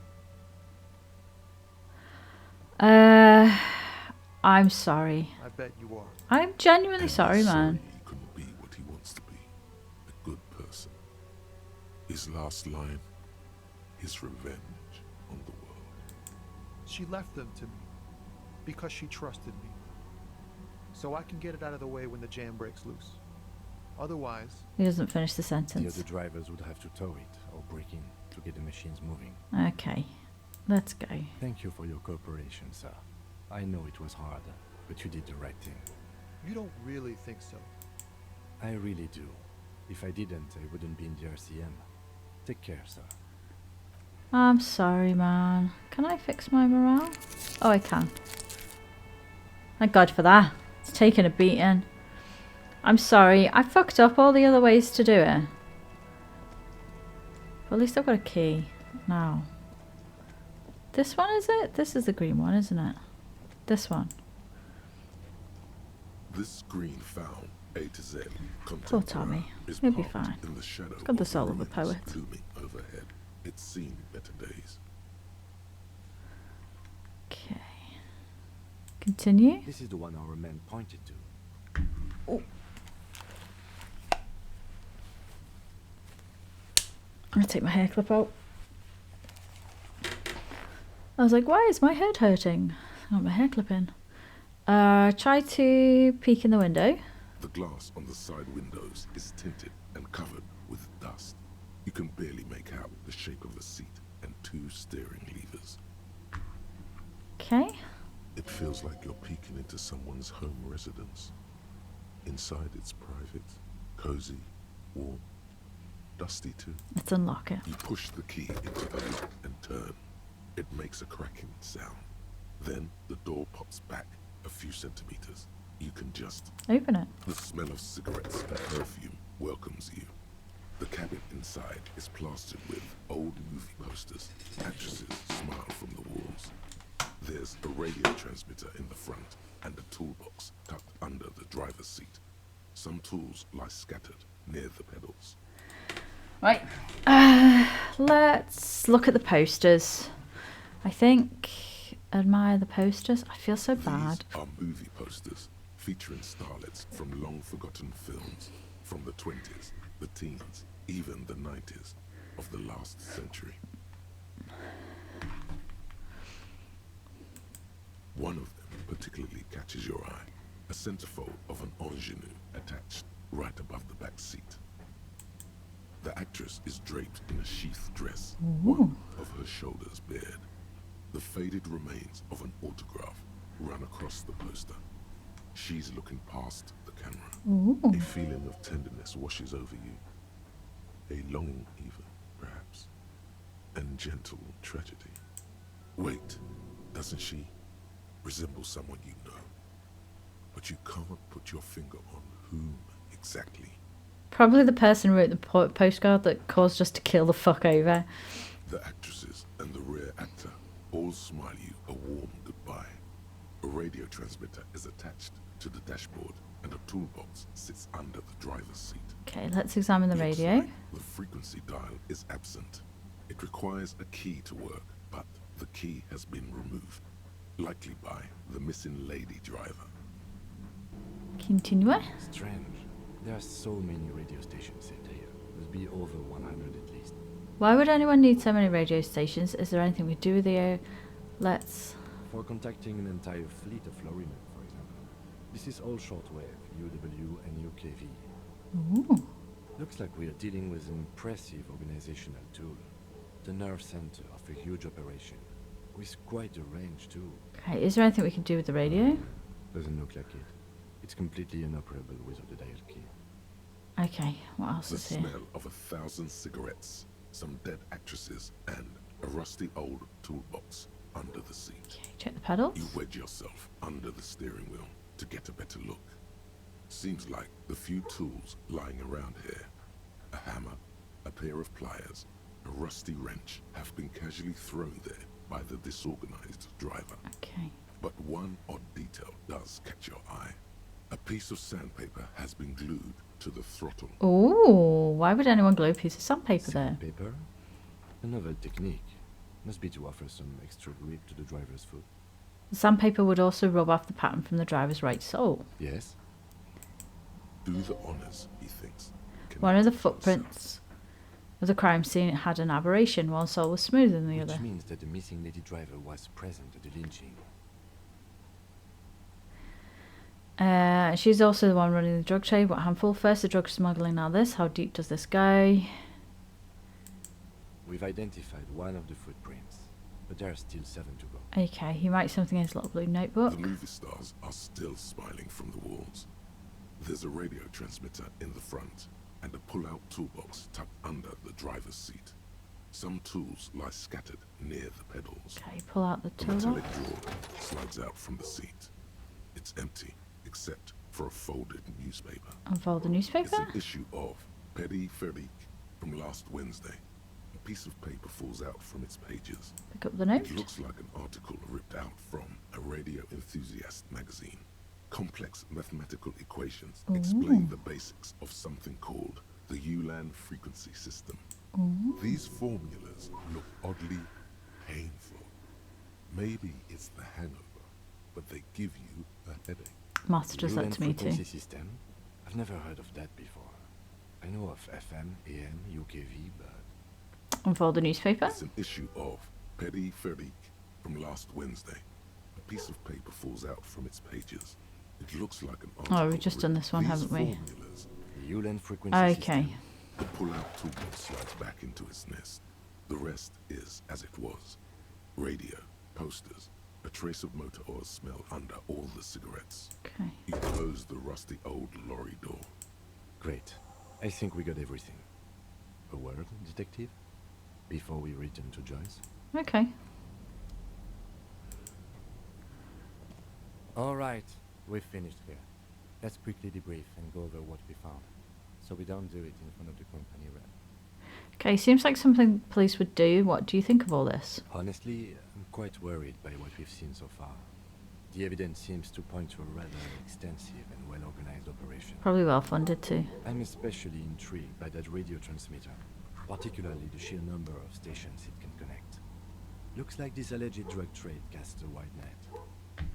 I'm sorry. I bet you are. I'm genuinely And sorry, he's man. He couldn't be what he wants to be. A good person. His last line, his revenge on the world. She left them to me because she trusted me. So I can get it out of the way when the jam breaks loose. Otherwise, He doesn't finish the The sentence. other drivers would have to tow it or break in to get the machines moving. Okay, let's go. Thank you for your cooperation, sir. I know it was hard, but you did the right thing. you don't really think so. I really do. If I didn't, I wouldn't be in the RCM. Take care, sir. I'm sorry, man. Can I fix my morale? Oh, I can. Thank God for that. It's taken a beating. I'm sorry. I fucked up all the other ways to do it. But at least I've got a key now. This one, is it? This is the green one, isn't it? This one. This green found A to Z Poor content Tommy. is He'll be parked fine. in the shadow He's got the of soul of a ruins poet. looming overhead. It's seen better days. Okay. Continue. This is the one our men pointed to. I'm gonna take my hair clip out. I was like, why is my head hurting? I got my hair clip in. Try to peek in the window. The glass on the side windows is tinted and covered with dust. You can barely make out the shape of a seat and two steering levers. Okay. It feels like you're peeking into someone's home residence. Inside it's private, cozy, warm, dusty too. Let's unlock it. You push the key into the lock and turn. It makes a cracking sound. Then the door pops back a few centimeters. You can just... Open it. The smell of cigarettes and perfume welcomes you. The cabin inside is plastered with old movie posters. Actresses smile from the walls. There's a radio transmitter in the front and a toolbox tucked under the driver's seat. Some tools lie scattered near the pedals. Right. Let's look at the posters. I think... Admire the posters. I feel so bad. These are movie posters featuring starlets from long-forgotten films from the 20s, the teens, even the 90s of the last century. One of them particularly catches your eye, a centerfold of an ingenue attached right above the back seat. The actress is draped in a sheath dress, one of her shoulders bared. The faded remains of an autograph run across the poster. She's looking past the camera. Ooh. A feeling of tenderness washes over you. A longing even, perhaps. And gentle tragedy. Wait, doesn't she resemble someone you know? But you can't put your finger on whom exactly. Probably the person who wrote the postcard that caused us to kill the fuck over. The actresses and the rear actor all smile you a warm goodbye. A radio transmitter is attached to the dashboard and a toolbox sits under the driver's seat. Okay, let's examine the Looks radio. like the frequency dial is absent. It requires a key to work, but the key has been removed, likely by the missing lady driver. Continue. Strange. There are so many radio stations saved here. There'll be over 100 at least. Why would anyone need so many radio stations? Is there anything we do with the... Let's... For contacting an entire fleet of florrymen, for example. This is all shortwave, UW and UKV. Ooh. Looks like we are dealing with an impressive organizational tool. The nerve center of a huge operation. With quite a range too. Okay, is there anything we can do with the radio? Doesn't look like it. It's completely inoperable without the dial key. Okay, what else The is here? smell of 1,000 cigarettes, some dead actresses, and a rusty old toolbox under the seat. Okay, check the pedals. You wedge yourself under the steering wheel to get a better look. Seems like the few tools lying around here, a hammer, a pair of pliers, a rusty wrench, have been casually thrown there by the disorganized driver. Okay. But one odd detail does catch your eye. A piece of sandpaper has been glued to the throttle. Oh, why would anyone glue a piece of sandpaper there? Sandpaper? A novel technique. Must be to offer some extra grip to the driver's foot. The sandpaper would also rub off the pattern from the driver's right sole. Yes? Do the honors, he thinks. One of the Connect footprints of the crime scene had an aberration. One sole was smoother than the Which other. means that the missing lady driver was present at the lynching. She's also the one running the drug trade. What handful? First the drug smuggling, now this. How deep does this go? We've identified one of the footprints, but there are still 7 to go. Okay, he writes something in his little blue notebook. The movie stars are still smiling from the walls. There's a radio transmitter in the front and a pull-out toolbox tucked under the driver's seat. Some tools lie scattered near the pedals. Okay, pull out the A metallic toolbox. drawer slides out from the seat. It's empty, except for a folded newspaper. Unfold the It's newspaper. an issue of Peripherique from last Wednesday. A piece of paper falls out from its pages. Pick up the note. It looks like an article ripped out from a radio enthusiast magazine. Complex mathematical equations explain the basics of something called the Ulan frequency system. These formulas look oddly painful. Maybe it's the hangover, but they give you a headache. Maths does that Ulan to me too. frequency system? I've never heard of that before. I know of FM, AM, UKV, but Unfold the newspaper. It's an issue of Peripherique from last Wednesday. A piece of paper falls out from its pages. It looks like an article. Oh, we've just done this one, These haven't we? formulas, the Ulan frequency Okay. system. the pull-out toolbox slides back into its nest. The rest is as it was. Radio, posters, a trace of motor oil smell under all the cigarettes. Okay. You close the rusty old lorry door. Great. I think we got everything. A word, detective? Before we return to Joyce? Okay. Alright, we've finished here. Let's quickly debrief and go over what we found, so we don't do it in front of the company rep. Okay, seems like something police would do. What do you think of all this? Honestly, I'm quite worried by what we've seen so far. The evidence seems to point to a rather extensive and well-organized operation. Probably well funded too. I'm especially intrigued by that radio transmitter, particularly the sheer number of stations it can connect. Looks like this alleged drug trade casts a wide net.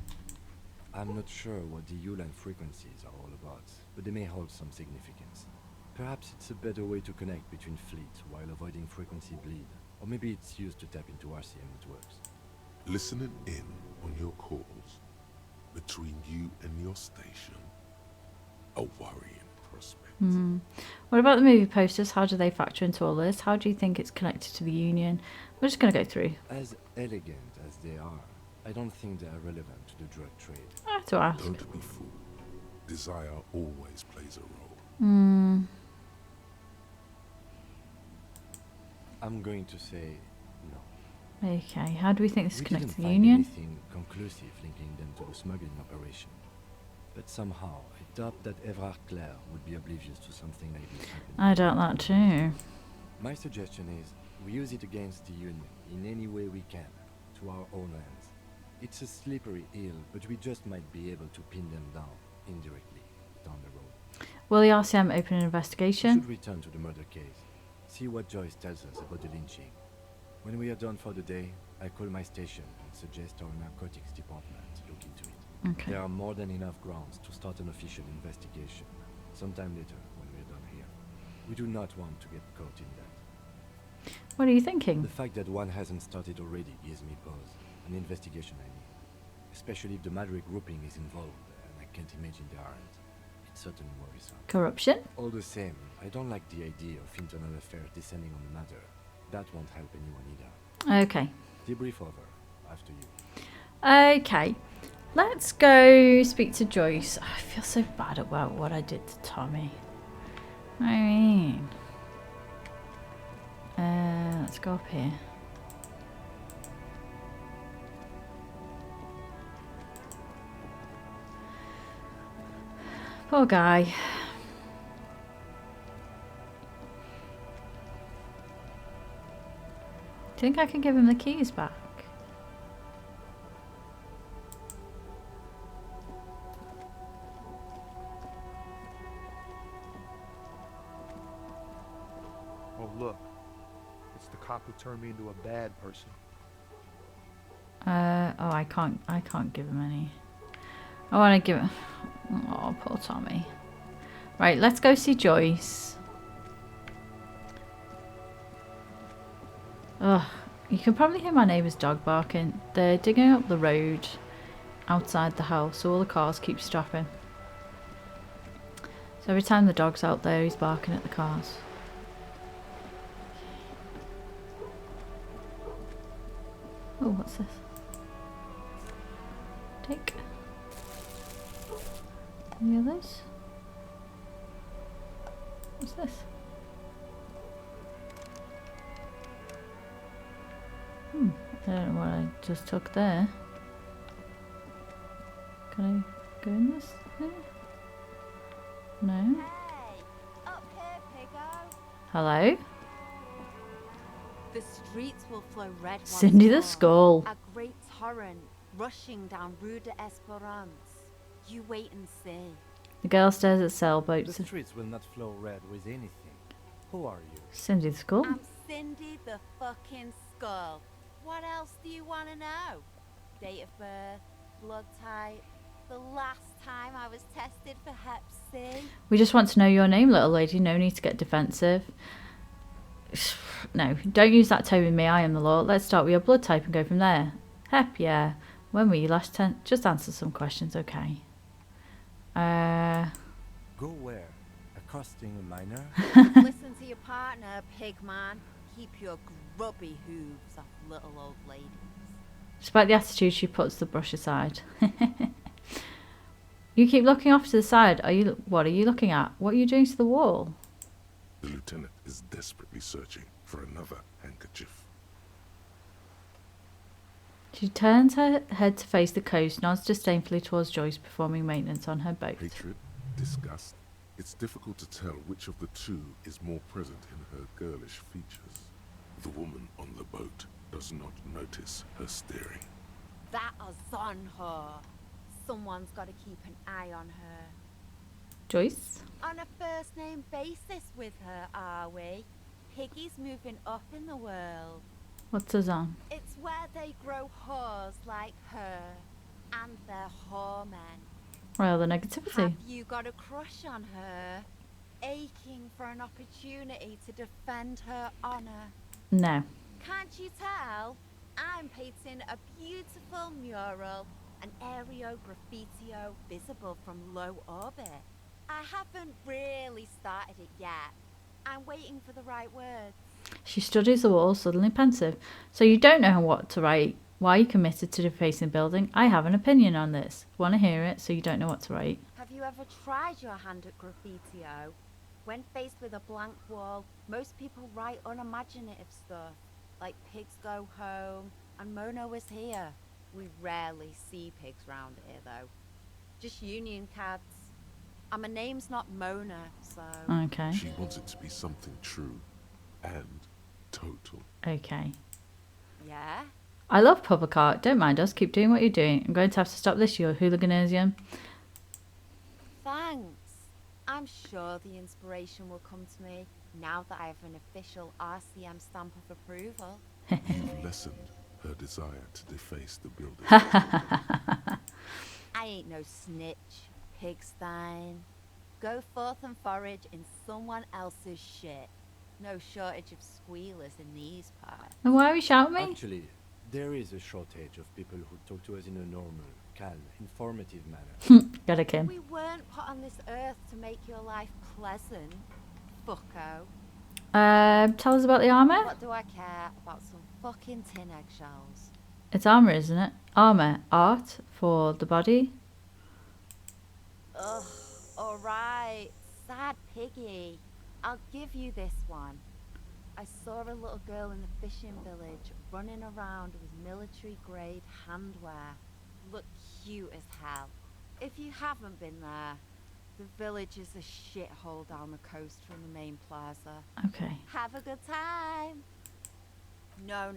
I'm not sure what the Ulan frequencies are all about, but they may hold some significance. Perhaps it's a better way to connect between fleets while avoiding frequency bleed, or maybe it's used to tap into RCM networks. Listening in on your calls between you and your station. A worrying prospect. What about the movie posters? How do they factor into all this? How do you think it's connected to the Union? We're just going to go through. As elegant as they are, I don't think they are relevant to the drug trade. I have to ask. Don't be fooled. Desire always plays a role. I'm going to say no. Okay, how do we think this is We connected didn't to the find Union? anything conclusive linking them to the smuggling operation. But somehow, I doubt that Evrard Claire would be oblivious to something like this happening. I doubt that too. My suggestion is, we use it against the Union in any way we can, to our own ends. It's a slippery hill, but we just might be able to pin them down, indirectly, down the road. Will the RCM open an We investigation? should return to the murder case, see what Joyce tells us about the lynching. When we are done for the day, I call my station and suggest our narcotics department look into it. Okay. There are more than enough grounds to start an official investigation, sometime later when we are done here. We do not want to get caught in that. What are you thinking? The fact that one hasn't started already gives me pause. An investigation, I mean. Especially if the Madrid grouping is involved, and I can't imagine there aren't. It's certainly worrisome. Corruption? All the same, I don't like the idea of internal affairs descending on the matter. That won't help anyone either. Okay. Debrief over. After you. Okay. Let's go speak to Joyce. I feel so bad about what I did to Tommy. I mean... let's go up here. Poor guy. Do you think I can give him the keys back? Oh, look. It's the cop who turned me into a bad person. Oh, I can't give him any. I want to give him... Oh, poor Tommy. Right, let's go see Joyce. Ugh, you can probably hear my neighbour's dog barking. They're digging up the road outside the house, so all the cars keep stopping. So every time the dog's out there, he's barking at the cars. Oh, what's this? Take. Any others? What's this? I don't know what I just took there. Can I go in this thing? No. Hey, up here, Piggo. Hello? The streets will flow red once Cindy the more. Skull. A great torrent rushing down Rue de Esperance. You wait and see. The girl stares at The sailboats. streets will not flow red with anything. Who are you? Cindy the Skull? I'm Cindy the fucking Skull. What else do you want to know? Date of birth, blood type, the last time I was tested for Hep C. We just want to know your name, little lady. No need to get defensive. No, don't use that tone with me. I am the law. Let's start with your blood type and go from there. Hep, yeah. When were you last just answer some questions, okay. Go where? Accosting a minor? Listen to your partner, pigman. Keep your grubby hooves off little old ladies. Despite the attitude, she puts the brush aside. You keep looking off to the side. What are you looking at? What are you doing to the wall? The lieutenant is desperately searching for another handkerchief. She turns her head to face the coast, nods disdainfully towards Joyce performing maintenance on her boat. Hatred, disgust. It's difficult to tell which of the two is more present in her girlish features. The woman on the boat does not notice her staring. That is on her. Someone's got to keep an eye on her. Joyce? On a first name basis with her, are we? Piggy's moving up in the world. What's us on? It's where they grow whores like her. And they're whore men. Well, the negativity. Have you got a crush on her? Aching for an opportunity to defend her honor? No. Can't you tell? I'm painting a beautiful mural, an aereo graffitio visible from low orbit. I haven't really started it yet. I'm waiting for the right words. She studies the wall, suddenly pensive. So you don't know what to write. Why are you committed to defacing the building? I have an opinion on this. Want to hear it, so you don't know what to write. Have you ever tried your hand at graffitio? When faced with a blank wall, most people write unimaginative stuff, like pigs go home and Mona was here. We rarely see pigs round here, though. Just union cards. And my name's not Mona, so... Okay. She wants it to be something true and total. Okay. Yeah? I love public art. Don't mind us. Keep doing what you're doing. I'm going to have to stop this, your hooliganism. Thanks. I'm sure the inspiration will come to me now that I have an official RCM stamp of approval. You've lessened her desire to deface the building. I ain't no snitch, pigstein. Go forth and forage in someone else's shit. No shortage of squealers in these parts. And why are you shouting me? Actually, there is a shortage of people who talk to us in a normal, calm, informative manner. Gotta Kim. We weren't put on this earth to make your life pleasant, fucko. Tell us about the armor. What do I care about some fucking tin eggshells? It's armor, isn't it? Armor, art for the body. Ugh, alright. Sad piggy. I'll give you this one. I saw a little girl in the fishing village running around with military grade handwear. Looked cute as hell. If you haven't been there, the village is a shithole down the coast from the main plaza. Okay. Have a good time. No.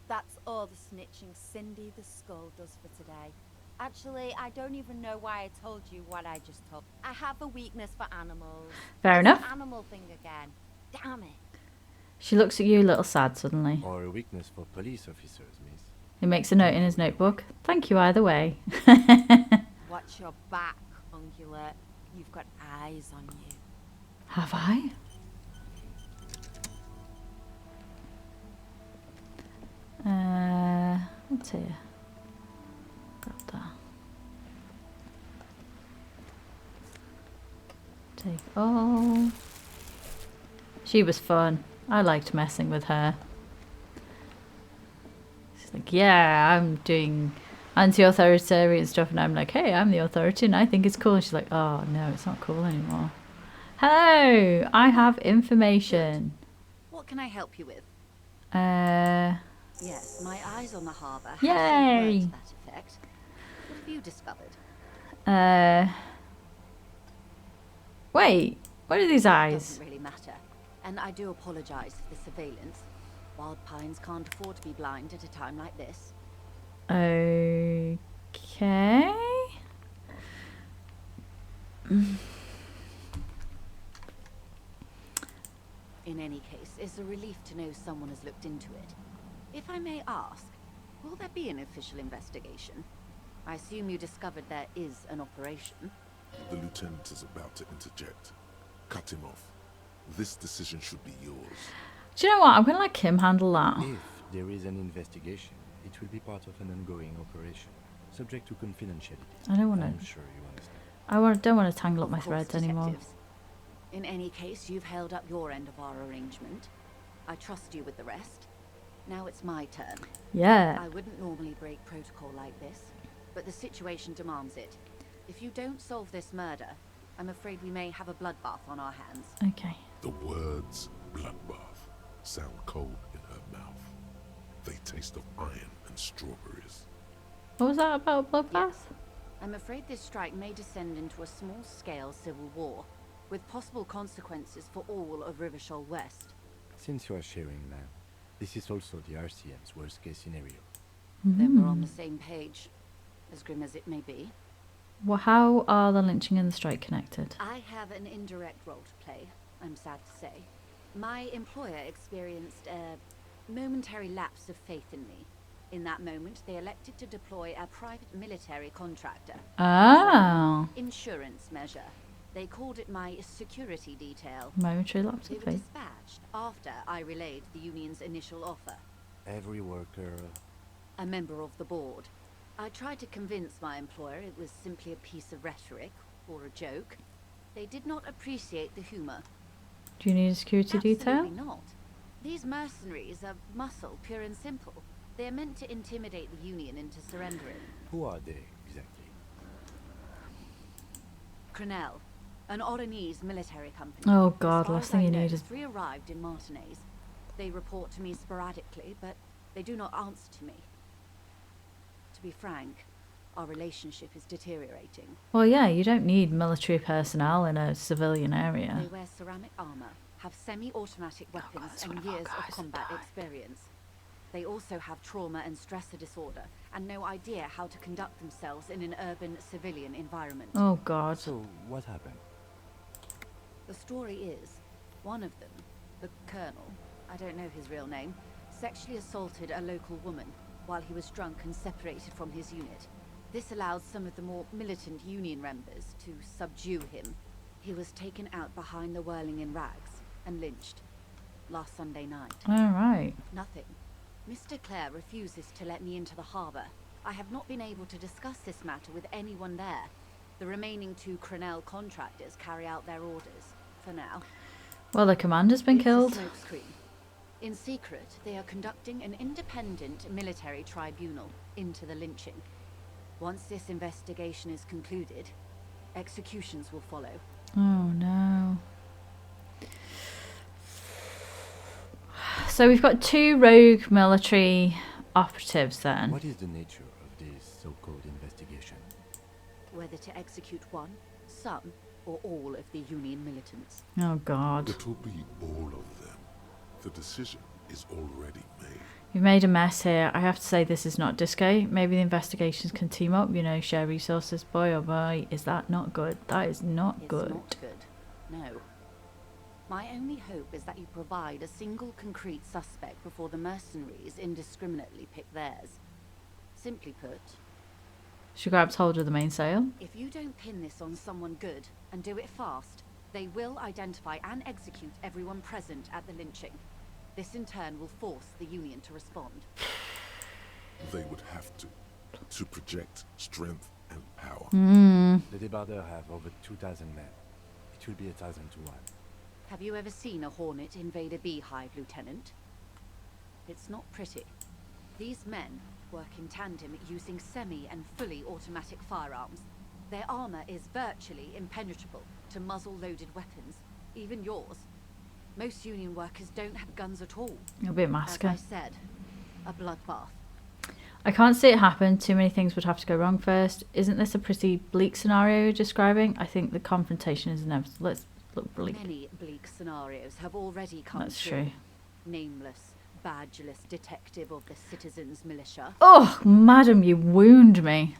That's all the snitching Cindy the Skull does for today. Actually, I don't even know why I told you what I just told. I have a weakness for animals. Fair It's enough. the animal thing again. Damn it. She looks at you a little sad suddenly. Or a weakness for police officers, miss. He makes a note in his notebook. Thank you either way. Watch your back, ungulate. You've got eyes on you. Have I? What's here? Grab that. Take all. She was fun. I liked messing with her. She's like, yeah, I'm doing anti-authoritarian stuff, and I'm like, hey, I'm the authority, and I think it's cool. And she's like, oh no, it's not cool anymore. Hello, I have information. What can I help you with? Yes, my eyes on the harbour. Yay! Have some word to that effect. What have you discovered? Wait, what are these eyes? Doesn't really matter. And I do apologise for the surveillance. Wild Pines can't afford to be blind at a time like this. Okay. In any case, it's a relief to know someone has looked into it. If I may ask, will there be an official investigation? I assume you discovered there is an operation. The lieutenant is about to interject. Cut him off. This decision should be yours. Do you know what? I'm gonna let Kim handle that. If there is an investigation, it will be part of an ongoing operation, subject to confidentiality. I don't want to. I'm sure you understand. Don't want to tangle up Of my course, threads anymore. detectives. In any case, you've held up your end of our arrangement. I trust you with the rest. Now it's my turn. Yeah. I wouldn't normally break protocol like this, but the situation demands it. If you don't solve this murder, I'm afraid we may have a bloodbath on our hands. Okay. The words bloodbath sound cold in her mouth. They taste of iron and strawberries. What was that about bloodbath? I'm afraid this strike may descend into a small-scale civil war, with possible consequences for all of Rivashol West. Since you are sharing now, this is also the RCM's worst-case scenario. Then we're on the same page, as grim as it may be. Well, how are the lynching and the strike connected? I have an indirect role to play, I'm sad to say. My employer experienced a momentary lapse of faith in me. In that moment, they elected to deploy a private military contractor. Oh. Insurance measure. They called it my security detail. Momentary lapse They of were faith. dispatched after I relayed the union's initial offer. Every worker... A member of the board. I tried to convince my employer it was simply a piece of rhetoric, or a joke. They did not appreciate the humour. Do you need a security detail? Absolutely not. These mercenaries are muscle, pure and simple. They're meant to intimidate the Union into surrendering. Who are they, exactly? Crenell, an Oranese military company. Oh god, As far last as thing I you know, need is... 3 arrived in Martinez. They report to me sporadically, but they do not answer to me. To be frank, our relationship is deteriorating. Well, yeah, you don't need military personnel in a civilian area. They wear ceramic armor, have semi-automatic weapons, that's one and of our years guys of that combat died. experience. They also have trauma and stressor disorder, and no idea how to conduct themselves in an urban civilian environment. Oh god. So, what happened? The story is, one of them, the colonel, I don't know his real name, sexually assaulted a local woman while he was drunk and separated from his unit. This allowed some of the more militant Union members to subdue him. He was taken out behind the whirling in rags and lynched last Sunday night. Alright. Nothing. Mr. Clare refuses to let me into the harbour. I have not been able to discuss this matter with anyone there. The remaining 2 Crenell contractors carry out their orders, for now. Well, the commander's been It's killed. a smokescreen. In secret, they are conducting an independent military tribunal into the lynching. Once this investigation is concluded, executions will follow. Oh no. So we've got 2 rogue military operatives then. What is the nature of this so-called investigation? Whether to execute one, some, or all of the Union militants. Oh god. It will be all of them. The decision is already made. You've made a mess here. I have to say this is not Disco. Maybe the investigations can team up, you know, share resources. Boy oh boy, is that not good. That is not good. It's not good. No. My only hope is that you provide a single concrete suspect before the mercenaries indiscriminately pick theirs. Simply put, She grabs hold of the mainsail. if you don't pin this on someone good and do it fast, they will identify and execute everyone present at the lynching. This in turn will force the Union to respond. They would have to project strength and power. The Debardeurs have over 2,000 men. It will be 1,000 to 1. Have you ever seen a Hornet invade a beehive, Lieutenant? It's not pretty. These men work in tandem using semi and fully automatic firearms. Their armor is virtually impenetrable to muzzle-loaded weapons, even yours. Most Union workers don't have guns at all. It'll be a As massacre. I said, a bloodbath. I can't see it happen. Too many things would have to go wrong first. Isn't this a pretty bleak scenario you're describing? I think the confrontation is inevitable. Let's look bleak. Many bleak scenarios have already come That's through. true. Nameless, badgeless detective of the citizens' militia. Oh, madam, you wound me.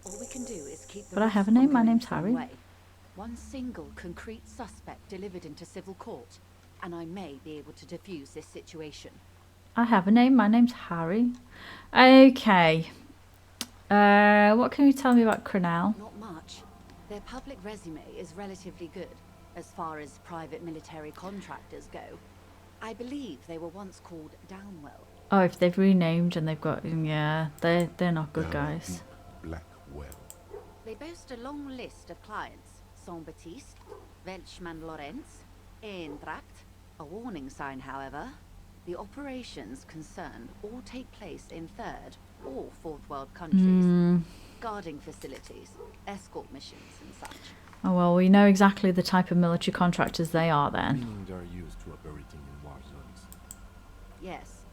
All we can do is keep the But I rest have a from name. My going name's the wrong Harry. way. One single concrete suspect delivered into civil court, and I may be able to defuse this situation. I have a name. My name's Harry. Okay. What can you tell me about Crenell? Not much. Their public resume is relatively good, as far as private military contractors go. I believe they were once called Downwell. Oh, if they've renamed and they've got... Yeah, they're not good Down a guys. deep black well. They boast a long list of clients. Saint-Baptiste, Welchman Lorenz, Eintracht. A warning sign, however. The operations concerned all take place in third or fourth world countries. Guarding facilities, escort missions and such. Oh, well, we know exactly the type of military contractors they are then. Meaning they are used to operating in war zones. Yes,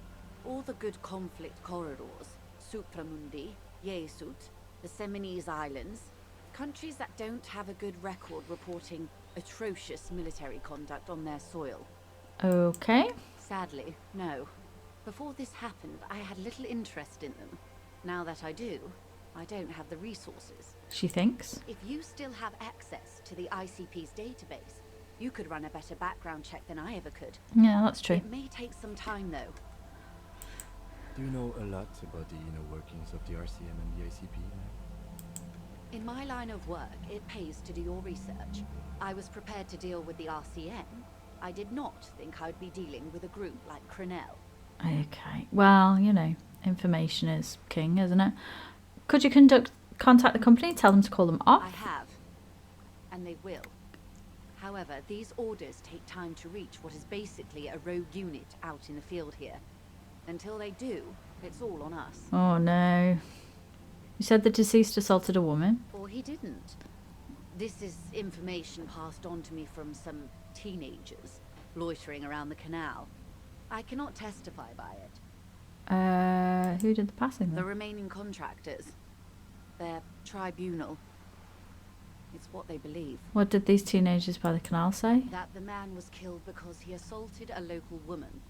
all the good conflict corridors, Supramundi, Yesut, the Seminese Islands, countries that don't have a good record reporting atrocious military conduct on their soil. Okay. Sadly, no. Before this happened, I had little interest in them. Now that I do, I don't have the resources. She thinks. If you still have access to the ICP's database, you could run a better background check than I ever could. Yeah, that's true. It may take some time, though. Do you know a lot about the inner workings of the RCM and the ICP? In my line of work, it pays to do your research. I was prepared to deal with the RCM. I did not think I'd be dealing with a group like Crenell. Okay. Well, you know, information is king, isn't it? Could you contact the company, tell them to call them off? I have, and they will. However, these orders take time to reach what is basically a rogue unit out in the field here. Until they do, it's all on us. Oh no. You said the deceased assaulted a woman? Or he didn't. This is information passed on to me from some teenagers loitering around the canal. I cannot testify by it. Who did the passing The then? remaining contractors. Their tribunal. It's what they believe. What did these teenagers by the canal say? That the man was killed because he assaulted a local woman.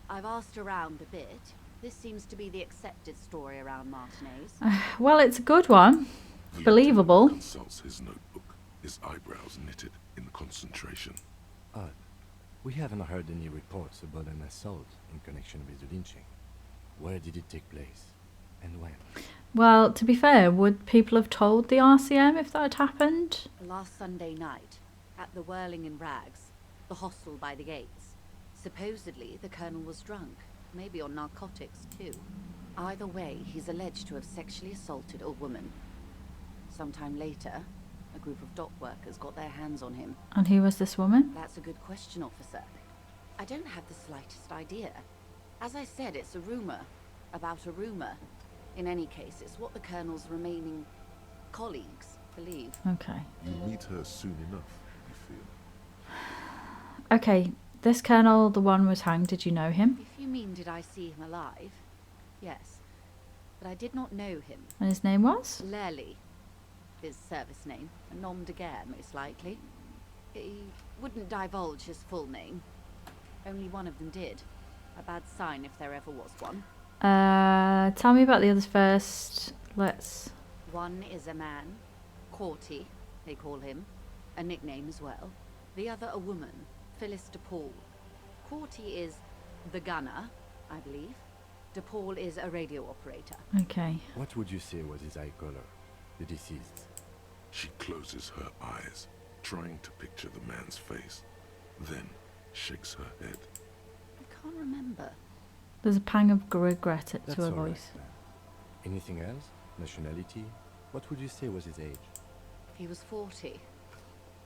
I've asked around a bit. This seems to be the accepted story around Martinez. Well, it's a good one. The Believable. lieutenant consults his notebook, his eyebrows knitted in concentration. Odd. We haven't heard any reports about an assault in connection with the lynching. Where did it take place? And when? Well, to be fair, would people have told the RCM if that had happened? Last Sunday night, at the Whirling in Rags, the hostel by the gates. Supposedly, the colonel was drunk, maybe on narcotics too. Either way, he's alleged to have sexually assaulted a woman. Sometime later, a group of dock workers got their hands on him. And who was this woman? That's a good question, officer. I don't have the slightest idea. As I said, it's a rumor about a rumor. In any case, it's what the Colonel's remaining colleagues believe. Okay. You meet her soon enough, you feel. Okay, this Colonel, the one was hanged, did you know him? If you mean did I see him alive? Yes. But I did not know him. And his name was? Lely. His service name. A nom de guerre, most likely. He wouldn't divulge his full name. Only one of them did. A bad sign if there ever was one. Tell me about the others first. Let's... One is a man. Corty, they call him. A nickname as well. The other a woman. Phyllis DePaul. Corty is the gunner, I believe. DePaul is a radio operator. Okay. What would you say was his eye color? The deceased. She closes her eyes, trying to picture the man's face, then shakes her head. I can't remember. There's a pang of regret to That's her all right, voice. then. Anything else? Nationality? What would you say was his age? He was 40.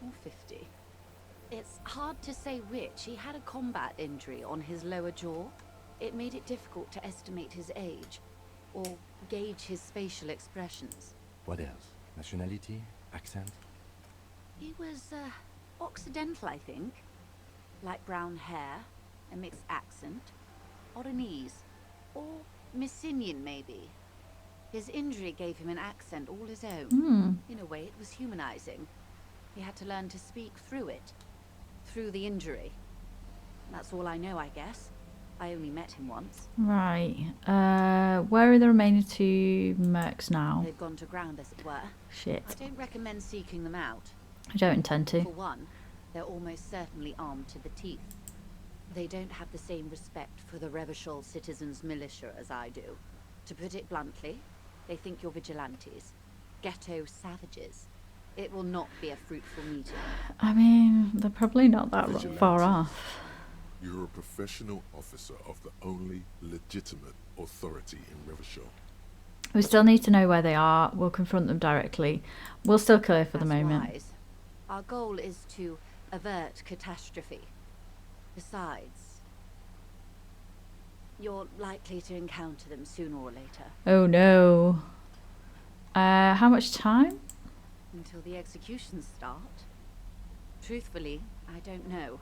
Or 50. It's hard to say which. He had a combat injury on his lower jaw. It made it difficult to estimate his age, or gauge his facial expressions. What else? Nationality? Accent? He was, Occidental, I think. Light brown hair, a mixed accent, Oranese, or Messinian, maybe. His injury gave him an accent all his own. In a way, it was humanizing. He had to learn to speak through it, through the injury. That's all I know, I guess. I only met him once. Right. Where are the remaining two mercs now? They've gone to ground, as it were. Shit. I don't recommend seeking them out. I don't intend to. For one, they're almost certainly armed to the teeth. They don't have the same respect for the Rachell citizens' militia as I do. To put it bluntly, they think you're vigilantes. Ghetto savages. It will not be a fruitful meeting. I mean, they're probably not that Vigilantes. far off. You're a professional officer of the only legitimate authority in Rachell. We still need to know where they are. We'll confront them directly. We'll still clear for the That's moment. wise. Our goal is to avert catastrophe. Besides, you're likely to encounter them sooner or later. Oh no. How much time? Until the executions start. Truthfully, I don't know.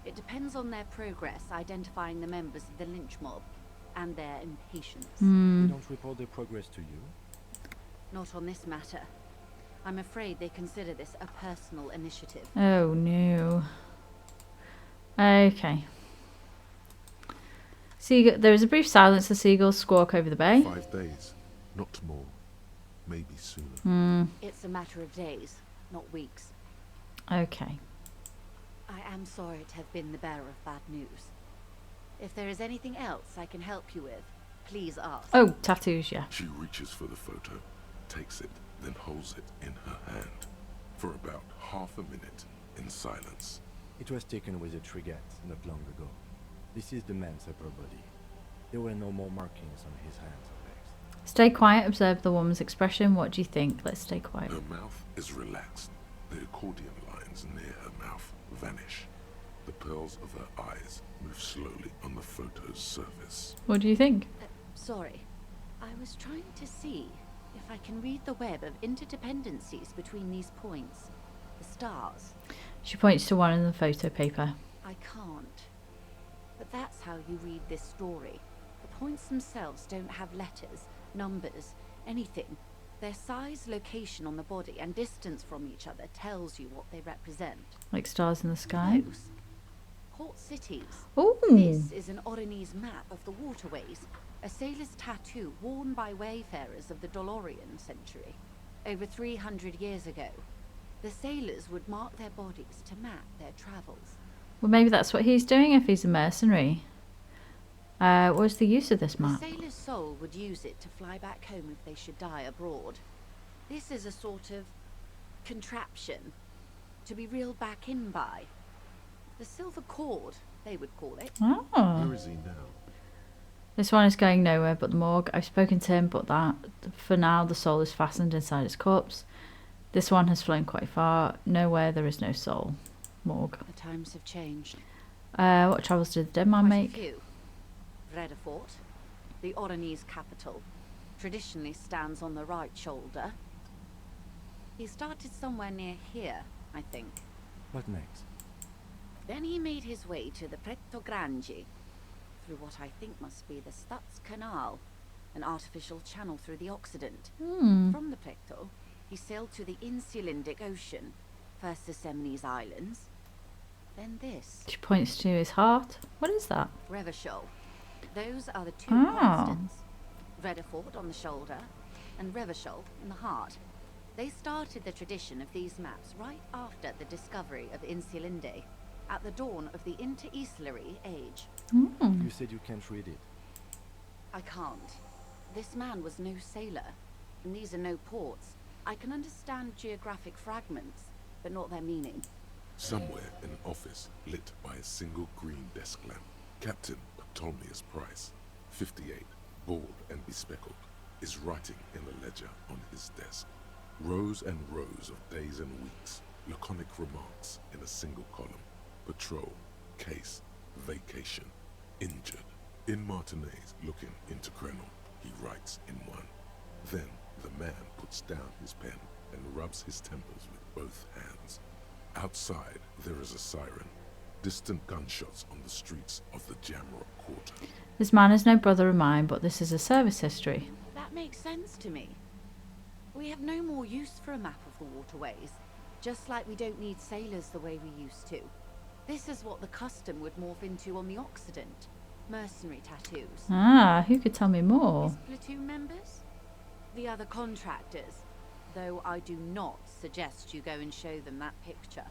It depends on their progress identifying the members of the lynch mob and their impatience. They don't report their progress to you? Not on this matter. I'm afraid they consider this a personal initiative. Oh no. Okay. There is a brief silence. The seagulls squawk over the bay. 5 days, not more. Maybe sooner. It's a matter of days, not weeks. Okay. I am sorry to have been the bearer of bad news. If there is anything else I can help you with, please ask. Oh, tattoos, yeah. She reaches for the photo, takes it, then holds it in her hand for about half a minute in silence. It was taken with a Trigat not long ago. This is the man's upper body. There were no more markings on his hands or legs. Stay quiet, observe the woman's expression. What do you think? Let's stay quiet. Her mouth is relaxed. The accordion lines near her mouth vanish. The pearls of her eyes move slowly on the photo's surface. What do you think? Sorry. I was trying to see if I can read the web of interdependencies between these points. The stars. She points to one in the photo paper. I can't. But that's how you read this story. The points themselves don't have letters, numbers, anything. Their size, location on the body, and distance from each other tells you what they represent. Like stars in the sky? Close. Port cities. Ooh. This is an Oranese map of the waterways. A sailor's tattoo worn by wayfarers of the Dolorian century. Over 300 years ago, the sailors would mark their bodies to map their travels. Well, maybe that's what he's doing if he's a mercenary. What's the use of this The map? sailor's soul would use it to fly back home if they should die abroad. This is a sort of contraption to be reeled back in by. The silver cord, they would call it. Oh. Where is he now? This one is going nowhere but the morgue. I've spoken to him, but that for now the soul is fastened inside its corpse. This one has flown quite far. Nowhere there is no soul. Morgue. The times have changed. What travels did the dead man Quite make? a few. Redefort, the Oranese capital, traditionally stands on the right shoulder. He started somewhere near here, I think. What next? Then he made his way to the Pretto Grande, through what I think must be the Stad's Canal, an artificial channel through the Occident. From the Pretto, he sailed to the Insulindic Ocean, first the Semines Islands, then this. She points to his heart. What is that? Revachol. Those are the two Oh. constants. Redefort on the shoulder, and Revachol in the heart. They started the tradition of these maps right after the discovery of Insulinde, at the dawn of the Inter-Easlary Age. You said you can't read it. I can't. This man was no sailor, and these are no ports. I can understand geographic fragments, but not their meaning. Somewhere in an office lit by a single green desk lamp, Captain Ptolemaeus Price, 58, bald and bespectacled, is writing in the ledger on his desk. Rows and rows of days and weeks, laconic remarks in a single column. Patrol, case, vacation, injured. In Martinez looking into Krenel, he writes in one. Then the man puts down his pen and rubs his temples with both hands. Outside, there is a siren. Distant gunshots on the streets of the Jamrock Quarter. This man is no brother of mine, but this is a service history. That makes sense to me. We have no more use for a map of the waterways, just like we don't need sailors the way we used to. This is what the custom would morph into on the Occident. Mercenary tattoos. Ah, who could tell me more? His platoon members? The other contractors. Though I do not suggest you go and show them that picture.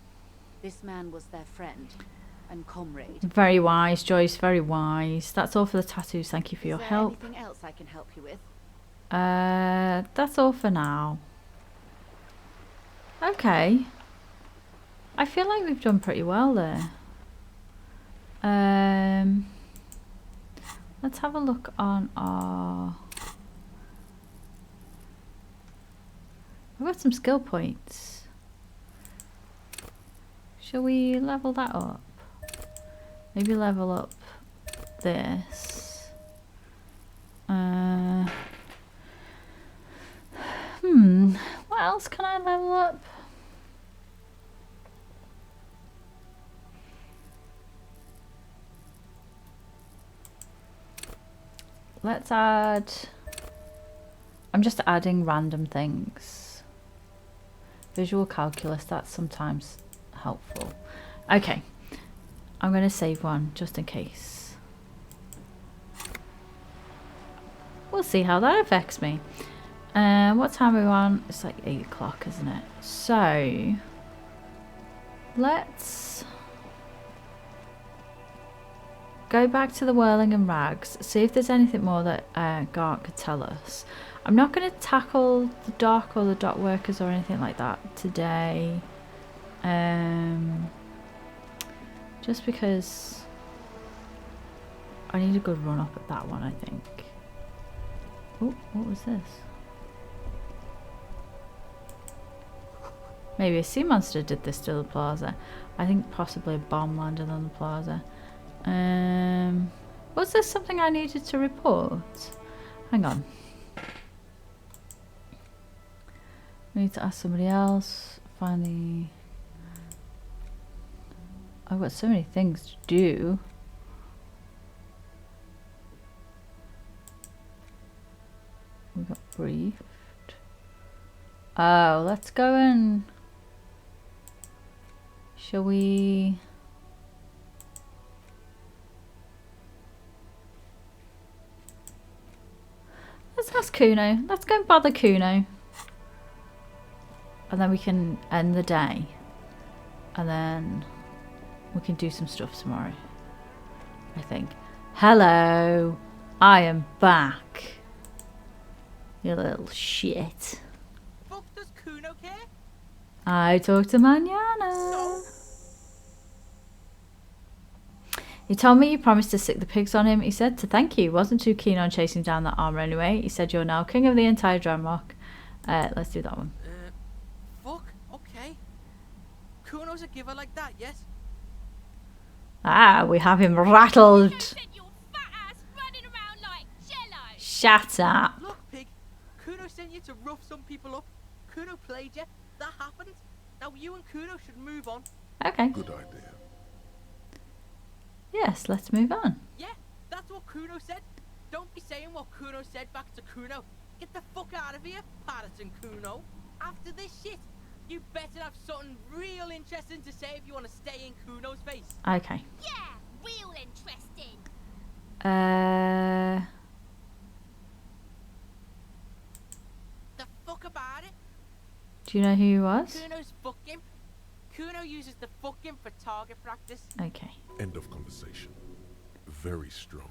This man was their friend and comrade. Very wise, Joyce, very wise. That's all for the tattoos. Thank you for your Is there help. anything else I can help you with? That's all for now. Okay. I feel like we've done pretty well there. Let's have a look on our... I've got some skill points. Shall we level that up? Maybe level up this. What else can I level up? Let's add... I'm just adding random things. Visual calculus, that's sometimes helpful. Okay, I'm going to save one just in case. We'll see how that affects me. What time are we on? It's like 8 o'clock, isn't it? So, let's go back to the whirling and rags, see if there's anything more that Gart could tell us. I'm not going to tackle the dock or the dock workers or anything like that today. Just because I need a good run up at that one, I think. Oh, what was this? Maybe a sea monster did this to the plaza. I think possibly a bomb landed on the plaza. Was there something I needed to report? Hang on. We need to ask somebody else. Find the... I've got so many things to do. We got briefed. Oh, let's go and... Shall we... Let's ask Kuno. Let's go and bother Kuno. And then we can end the day. And then we can do some stuff tomorrow, I think. Hello. I am back. You little shit. Fuck does Kuno care? I talk to Manana. He told me you promised to stick the pigs on him. He said to thank you. He wasn't too keen on chasing down that armor anyway. He said you're now king of the entire Dramrock. Let's do that one. Fuck, okay. Kuno's a giver like that, yes? Ah, we have him rattled. Your fat ass running around like jello. Shut up. Look, pig. Kuno sent you to rough some people up. Kuno played you. That happened. Now you and Kuno should move on. Okay. Good idea. Yes, let's move on. Yeah, that's what Kuno said. Don't be saying what Kuno said back to Kuno. Get the fuck out of here, Patterson Kuno. After this shit, you better have something real interesting to say if you want to stay in Kuno's face. Okay. Yeah, real interesting. The fuck about it? Do you know who he was? Kuno's fucking. Kuno uses the fucking for target practice. Okay. End of conversation. Very strong.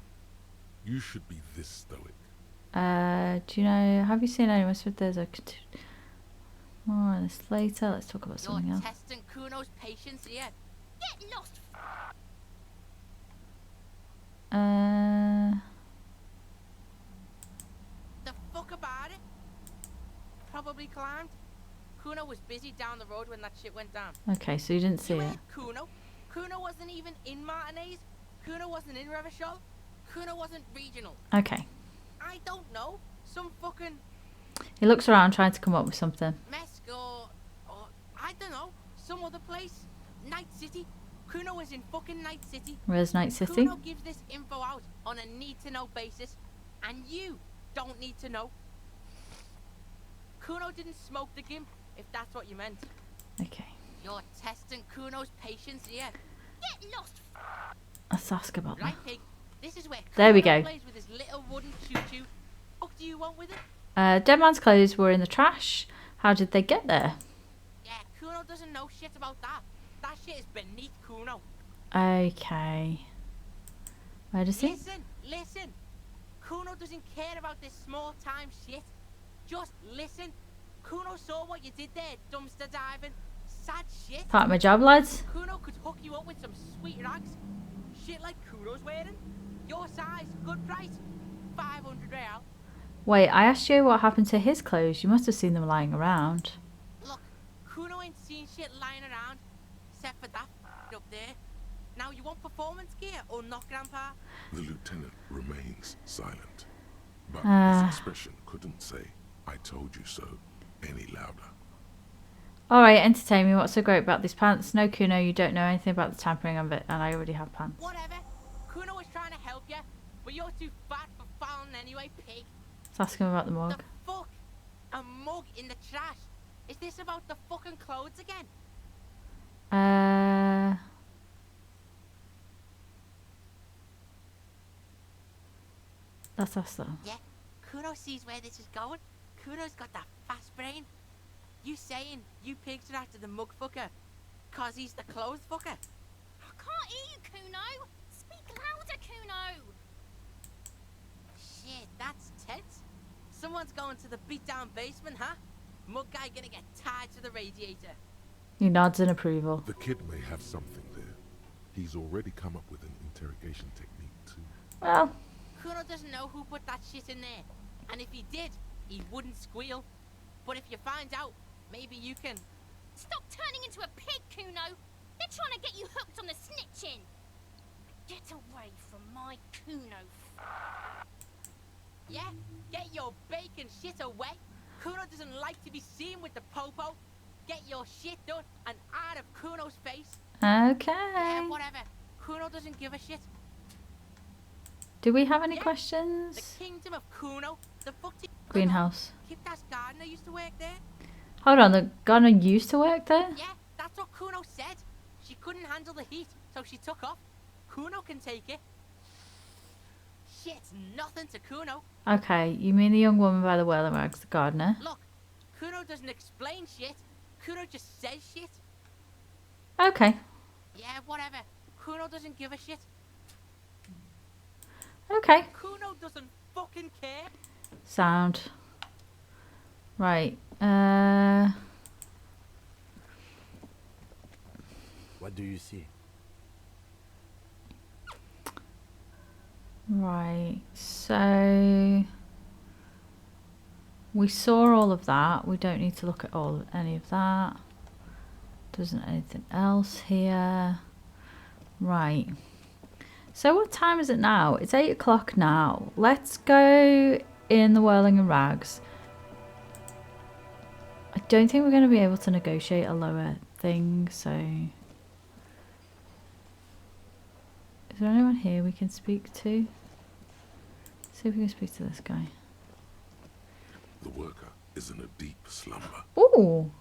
You should be this stoic. Do you know, have you seen anyone with there's a more on this later? Let's talk about something You're else. testing Kuno's patience here. Get lost. The fuck about it? Probably climbed. Kuno was busy down the road when that shit went down. Okay, so you didn't see You it. heard Kuno? Kuno wasn't even in Martinez. Kuno wasn't in Revachol. Kuno wasn't regional. Okay. I don't know. Some fucking He looks around trying to come up with something. Mesk or I don't know. Some other place. Night City. Kuno was in fucking Night City. Where's Night City? Kuno gives this info out on a need-to-know basis, and you don't need to know. Kuno didn't smoke the gimp, if that's what you meant. Okay. You're testing Kuno's patience here. Get lost. Let's ask about that. Right, pig? This is where There we Kuno go. plays with his little wooden choo-choo. What do you want with it? Dead Man's clothes were in the trash. How did they get there? Yeah, Kuno doesn't know shit about that. That shit is beneath Kuno. Okay. Where does he? Listen. Kuno doesn't care about this small-time shit. Just listen. Kuno saw what you did there, dumpster diving. Sad shit. Part of my job, lads. Kuno could hook you up with some sweet rags. Shit like Kuno's wearing. Your size, good price. 500 real. Wait, I asked you what happened to his clothes. You must have seen them lying around. Look, Kuno ain't seen shit lying around. Except for that up there. Now you want performance gear or not, Grandpa? The lieutenant remains silent. But his expression couldn't say, I told you so, any louder. Alright, entertain me. What's so great about these pants? No, Kuno, you don't know anything about the tampering of it, and I already have pants. Whatever. Kuno was trying to help you, but you're too fat for fouling anyway, pig. Let's ask him about the mug. The fuck? A mug in the trash? Is this about the fucking clothes again? Let's ask them. Yeah, Kuno sees where this is going. Kuno's got that fast brain. You saying you pigs are after the mug fucker? Cause he's the clothes fucker? I can't hear you, Kuno. Speak louder, Kuno. Shit, that's tense. Someone's going to the beat-down basement, huh? Mug guy gonna get tied to the radiator. He nods in approval. The kid may have something there. He's already come up with an interrogation technique too. Well, Kuno doesn't know who put that shit in there. And if he did, he wouldn't squeal. But if you find out, maybe you can... Stop turning into a pig, Kuno. They're trying to get you hooked on the snitching. Get away from my Kuno. Yeah, get your bacon shit away. Kuno doesn't like to be seen with the popo. Get your shit done and out of Kuno's face. okay. Yeah, whatever. Kuno doesn't give a shit. Do we have any Yeah, questions? The kingdom of Kuno. The fuck did... Greenhouse. Kipta's gardener used to work there. Hold on, the gardener used to work there? Yeah, that's what Kuno said. She couldn't handle the heat, so she took off. Kuno can take it. Shit's nothing to Kuno. Okay, you mean the young woman by the whirling rags, the gardener? Look, Kuno doesn't explain shit. Kuno just says shit. Okay. Yeah, whatever. Kuno doesn't give a shit. Okay. Kuno doesn't fucking care. Sound. Right. What do you see? Right, so we saw all of that. We don't need to look at any of that. There isn't anything else here. Right. So what time is it now? It's 8 o'clock now. Let's go in the Whirling and Rags. I don't think we're going to be able to negotiate a lower thing, so... Is there anyone here we can speak to? See if we can speak to this guy. The worker is in a deep slumber. Ooh!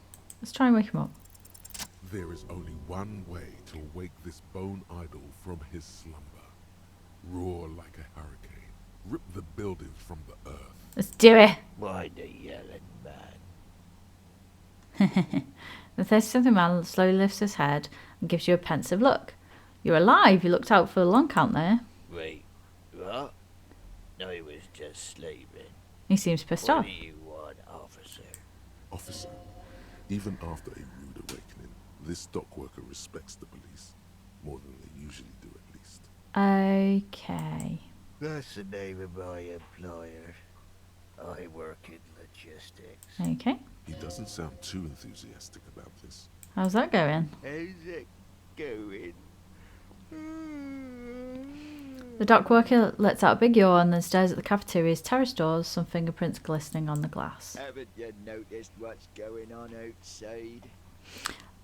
Let's try and wake him up. There is only one way to wake this bone idol from his slumber. Roar like a hurricane. Rip the buildings from the earth. Let's do it! Why the yelling man? The thirsty man slowly lifts his head and gives you a pensive look. You're alive. You looked out for a long count there. Wait, what? I was just sleeping. He seems pissed off. What do you want, officer? Officer, even after a rude awakening, this dock worker respects the police. More than they usually do, at least. Okay. That's the name of my employer. I work in logistics. Okay. He doesn't sound too enthusiastic about this. How's that going? How's it going? The dock worker lets out a big yawn and then stares at the cafeteria's terrace doors, some fingerprints glistening on the glass. Haven't you noticed what's going on outside?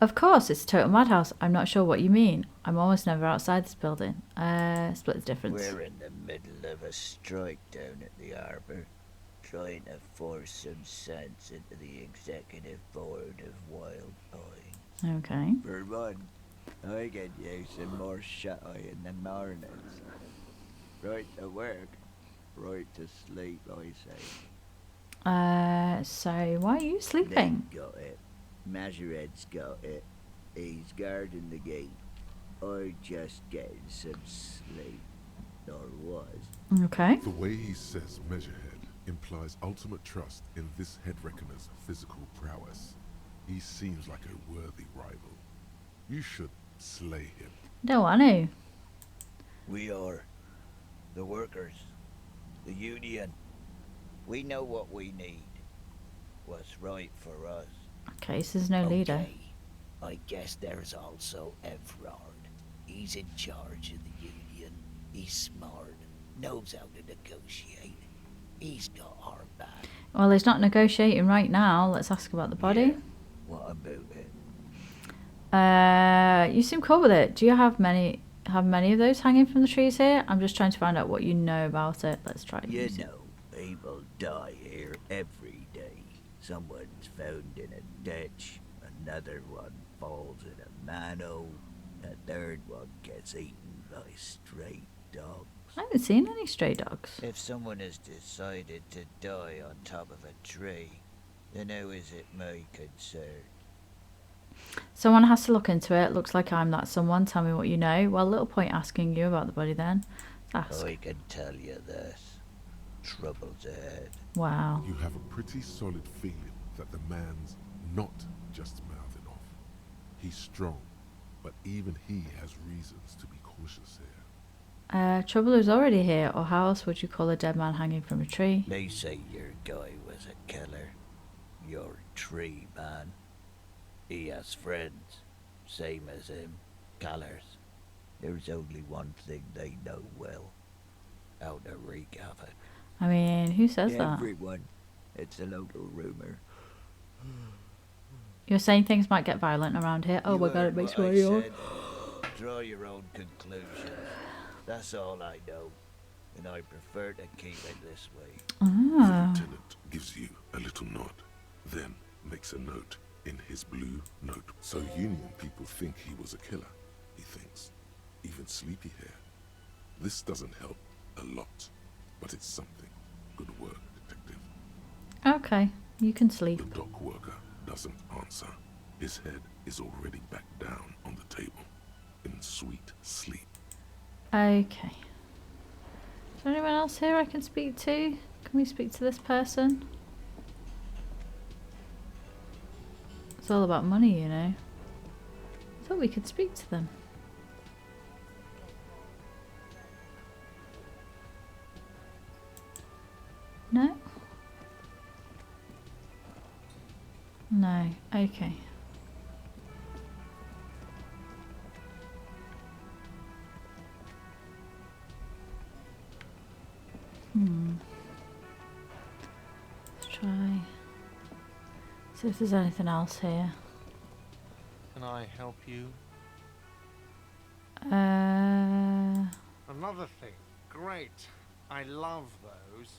Of course, it's a total madhouse. I'm not sure what you mean. I'm almost never outside this building. Split the difference. We're in the middle of a strike down at the harbour, trying to force some sense into the executive board of Wild Pines. Okay. For one, I could use some more shut-eye in the mornings. Right to work, right to sleep, I say. So why are you sleeping? They've got it. Majorette's got it. He's guarding the gate. I just getting some sleep. Or was. Okay. The way he says Measurehead implies ultimate trust in this head reckoner's physical prowess. He seems like a worthy rival. You should slay him. Don't want to. We are the workers, the union. We know what we need, what's right for us. Okay, so there's no leader. Okay. I guess there's also Everard. He's in charge of the union. He's smart, knows how to negotiate. He's got our back. Well, he's not negotiating right now. Let's ask about the body. Yeah. What about it? You seem cool with it. Do you have many of those hanging from the trees here? I'm just trying to find out what you know about it. Let's try. You know, people die here every day. Someone's found in a ditch, another one falls in a manhole, a third one gets eaten by stray dogs. I haven't seen any stray dogs. If someone has decided to die on top of a tree, then how is it my concern? Someone has to look into it. Looks like I'm that someone. Tell me what you know. Well, little point asking you about the body then. Let's ask. I can tell you this. Trouble's ahead. Wow. You have a pretty solid feeling that the man's not just mouthing off. He's strong, but even he has reasons to be cautious here. Trouble is already here, or how else would you call a dead man hanging from a tree? They say your guy was a killer. Your tree man. He has friends, same as him, killers. There's only one thing they know well. How to wreak havoc. I mean, who says that? Everyone. It's a local rumor. You're saying things might get violent around here. Oh my god, it makes me ill. Draw your own conclusions. That's all I know, and I prefer to keep it this way. The Ah. lieutenant gives you a little nod, then makes a note in his blue note. So Union people think he was a killer, he thinks. Even sleepy hair. This doesn't help a lot, but it's something. Good work, detective. Okay, you can sleep. The dock worker doesn't answer. His head is already back down on the table, in sweet sleep. Okay. Is there anyone else here I can speak to? Can we speak to this person? It's all about money, you know. I thought we could speak to them. No. Okay. Let's try. See if there's anything else here. Can I help you? Another thing. Great. I love those.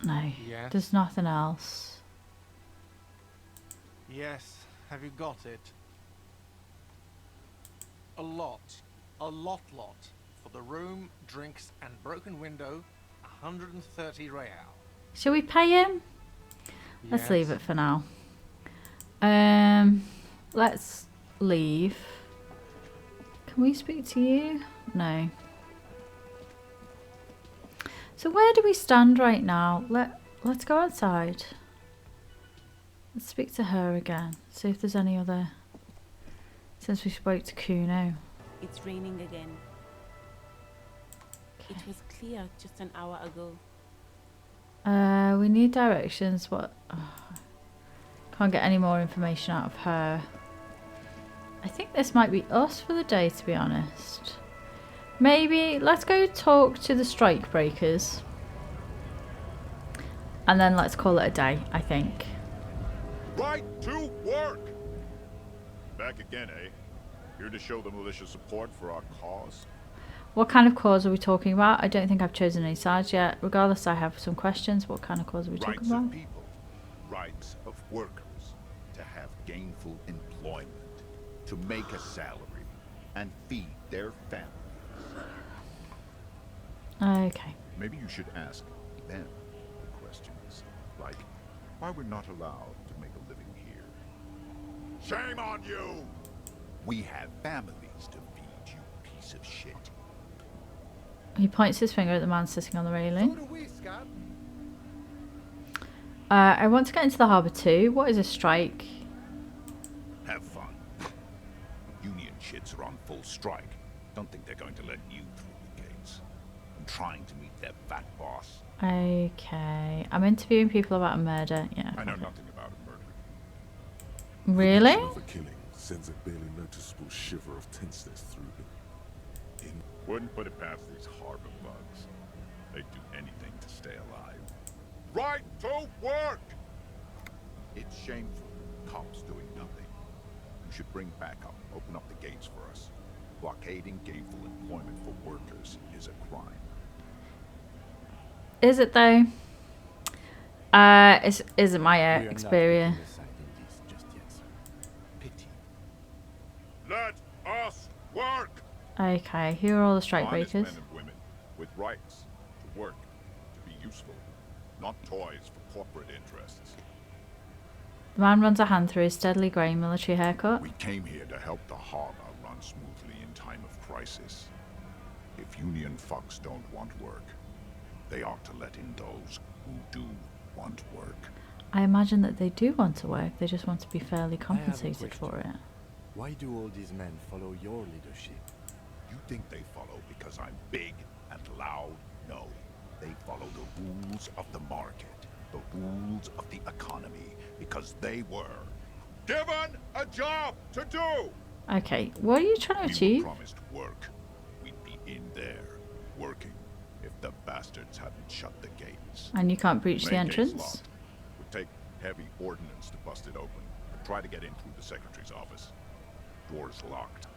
No. Yes. There's nothing else. Yes. Have you got it? A lot. A lot. For the room, drinks, and broken window, 130 Rachell. Shall we pay him? Let's Yes. leave it for now. Let's leave. Can we speak to you? No. So where do we stand right now? Let's go outside. Let's speak to her again. See if there's any other. Since we spoke to Kuno. It's raining again. It was clear just an hour ago. We need directions. What? Can't get any more information out of her. I think this might be us for the day, to be honest. Maybe let's go talk to the strike breakers. And then let's call it a day, I think. Right to work! Back again, eh? Here to show the militia support for our cause? What kind of cause are we talking about? I don't think I've chosen any sides yet. Regardless, I have some questions. What kind of cause are we talking about? Rights of people. Rights of workers. To have gainful employment. To make a salary. And feed their families. Okay. Maybe you should ask them the questions. Like, why we're not allowed to make a living here. Shame on you! We have families to feed, you piece of shit. He points his finger at the man sitting on the railing. So do we, Scott. I want to get into the harbour too. What is a strike? Have fun. Union shits are on full strike. Don't think they're going to let you through the gates. I'm trying to meet their fat boss. Okay. I'm interviewing people about a murder. Yeah. I know nothing about a murder. Really? The killing sends a barely noticeable shiver of tenseness through him. Wouldn't put it past these harbor bugs. They'd do anything to stay alive. Right to work! It's shameful. Cops doing nothing. You should bring backup. Open up the gates for us. Blockading gainful employment for workers is a crime. Is it though? Isn't my experience. Pity. Let us work! Okay, who are all the strike Honest breakers? men and women with rights to work, to be useful, not toys for corporate interests. The man runs a hand through his steadily greying military haircut. We came here to help the harbor run smoothly in time of crisis. If Union fucks don't want work, they ought to let in those who do want work. I imagine that they do want to work, they just want to be fairly I have a compensated for it. Why do all these men follow your leadership? You think they follow because I'm big and loud? No. They follow the rules of the market, the rules of the economy, because they were given a job to do! Okay, what are you trying to We achieve? were promised work. We'd be in there, working, if the bastards hadn't shut the gates. And you can't breach the Main gate's entrance? locked. Would take heavy ordnance to bust it open. Try to get in through the secretary's office. Door's locked.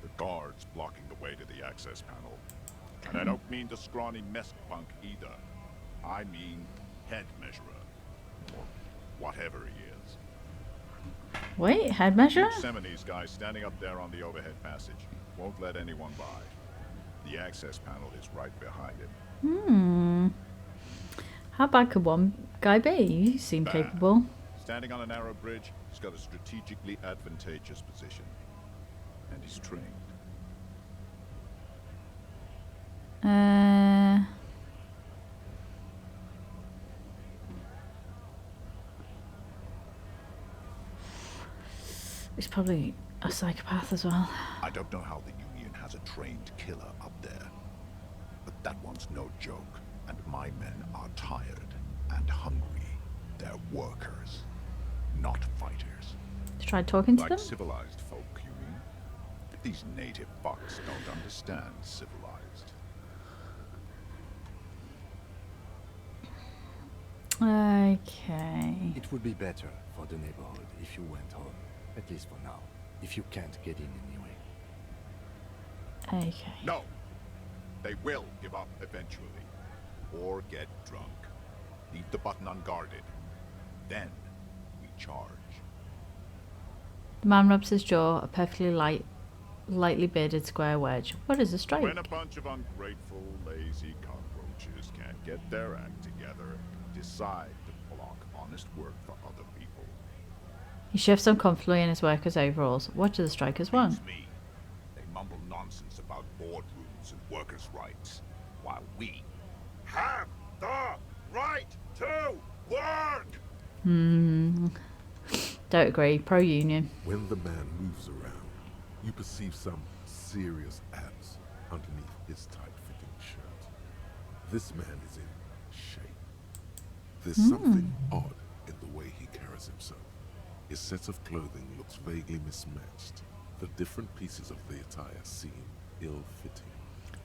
The guards blocking the way to the access panel. And I don't mean the scrawny mess punk either. I mean head measurer. Or whatever he is. Wait, head measure? Yosemite's guy standing up there on the overhead passage. Won't let anyone by. The access panel is right behind him. How bad could one guy be? You seem Bad. capable. Standing on a narrow bridge, he's got a strategically advantageous position. And he's trained. He's probably a psychopath as well. I don't know how the Union has a trained killer up there. But that one's no joke. And my men are tired and hungry. They're workers. not fighters. Tried talking to Like them? civilized folk, you mean? These native fucks don't understand civilized. Okay. It would be better for the neighborhood if you went home, at least for now. If you can't get in anyway. Okay. No! They will give up eventually. Or get drunk. Leave the button unguarded. Then we charge. The man rubs his jaw, a perfectly lightly bearded square wedge. What is a strike? When a bunch of ungrateful, lazy cockroaches can't get their act together, decide to block honest work for other people. He shifts uncomfortably in his worker's overalls. What do the strikers want? Beats me. They mumble nonsense about boardrooms and workers' rights, while we have the right to work! Don't agree. Pro-union. When the man moves around, you perceive some serious abs underneath his tight-fitting shirt. This man is in shape. There's something odd in the way he carries himself. His set of clothing looks vaguely mismatched. The different pieces of the attire seem ill-fitting.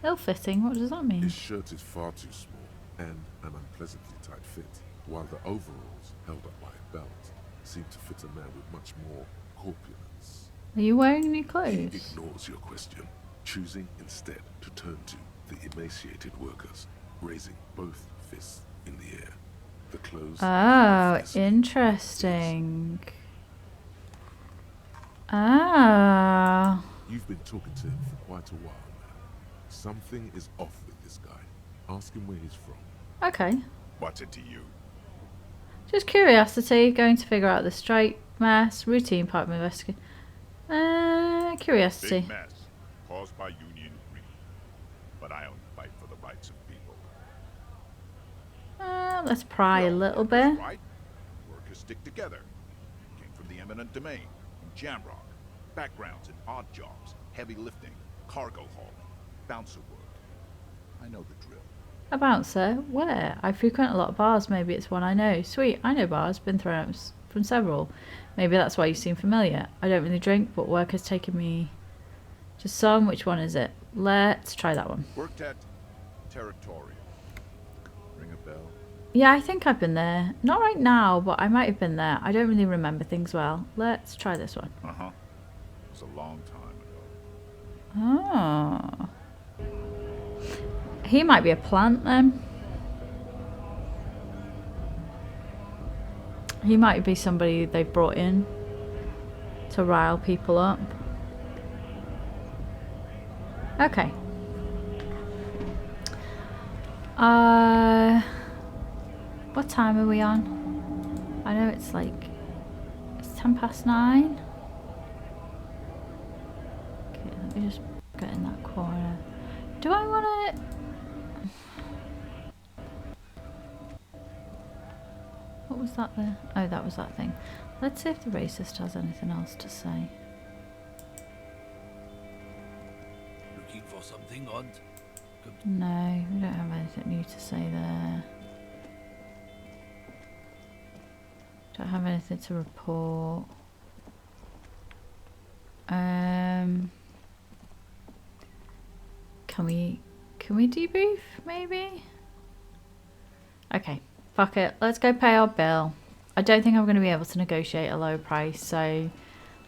Ill-fitting? What does that mean? His shirt is far too small and an unpleasantly tight fit, while the overalls, held up by a belt, seem to fit a man with much more corpulence. Are you wearing new He clothes? ignores your question, choosing instead to turn to the emaciated workers, raising both fists in the air. The clothes. Oh, interesting. Ah. You've been talking to him for quite a while now. Something is off with this guy. Ask him where he's from. Okay. What's it to you? Just curiosity, going to figure out the strike mess, routine part of investigation. Curiosity. Big mess caused by union greed. But I only fight for the rights of people. Let's pry a little bit. Right? Workers stick together. Came from the eminent domain, in Jamrock. Backgrounds in odd jobs, heavy lifting, cargo hauling, bouncer work. I know the drill. A bouncer? Where? I frequent a lot of bars. Maybe it's one I know. Sweet, I know bars. Been thrown out from several. Maybe that's why you seem familiar. I don't really drink, but work has taken me to some. Which one is it? Let's try that one. Worked at Territorial. Ring a bell? Yeah, I think I've been there. Not right now, but I might have been there. I don't really remember things well. Let's try this one. Uh-huh. It was a long time ago. Oh. He might be a plant then. He might be somebody they've brought in to rile people up. Okay. What time are we on? I know it's like, it's 9:10. Okay, let me just get in that corner. Do I want to... What was that there? Oh, that was that thing. Let's see if the racist has anything else to say. Looking for something, Hunt? No, we don't have anything new to say there. Don't have anything to report. Can we debrief maybe? Okay, fuck it. Let's go pay our bill. I don't think I'm going to be able to negotiate a low price, so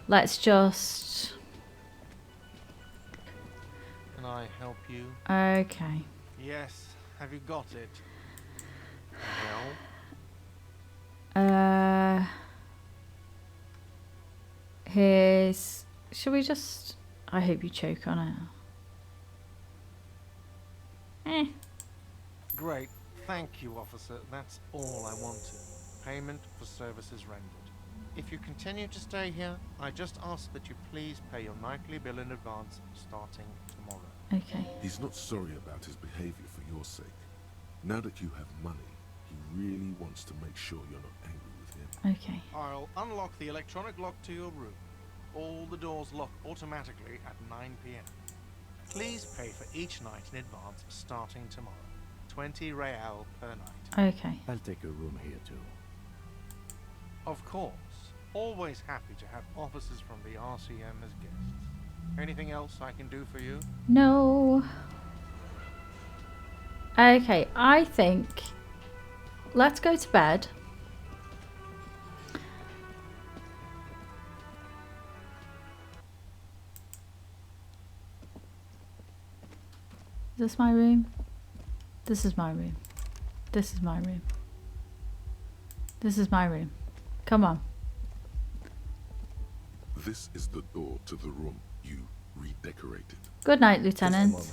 let's just... Can I help you? Okay. Yes. Have you got it? Here's... Should we just... I hope you choke on it. Great. Thank you, officer. That's all I wanted. Payment for services rendered. If you continue to stay here, I just ask that you please pay your nightly bill in advance starting tomorrow. Okay. He's not sorry about his behavior for your sake. Now that you have money, he really wants to make sure you're not angry with him. Okay. I'll unlock the electronic lock to your room. All the doors lock automatically at 9 p.m. Please pay for each night in advance starting tomorrow. 20 Rachell per night. Okay. I'll take a room here too. Of course. Always happy to have officers from the RCM as guests. Anything else I can do for you? No. Okay, I think let's go to bed. Is this my room? This is my room. This is my room. This is my room. Come on. This is the door to the room you redecorated. Good night, Just a Lieutenant. moment.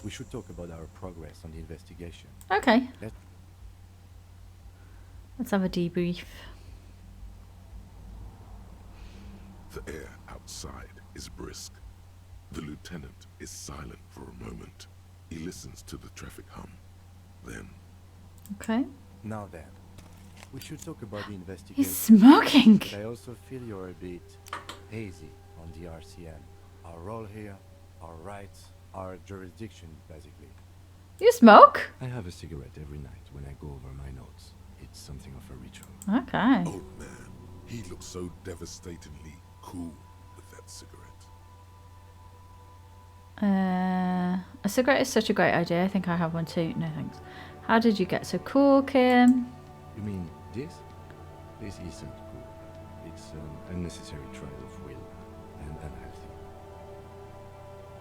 We should talk about our progress on the investigation. Okay. Let Let's have a debrief. The air outside is brisk. The lieutenant is silent for a moment. He listens to the traffic hum. Then, Okay. Now then, we should talk about the investigation. He's smoking. But I also feel you're a bit hazy on the RCM. Our role here, our rights, our jurisdiction, basically. You smoke? I have a cigarette every night when I go over my notes. It's something of a ritual. Okay. oh man, he looks so devastatingly cool with that cigarette. A cigarette is such a great idea. I think I have one too. No thanks. How did you get so cool, Kim? You mean this? This isn't cool. It's an unnecessary trial of will and unhealthy.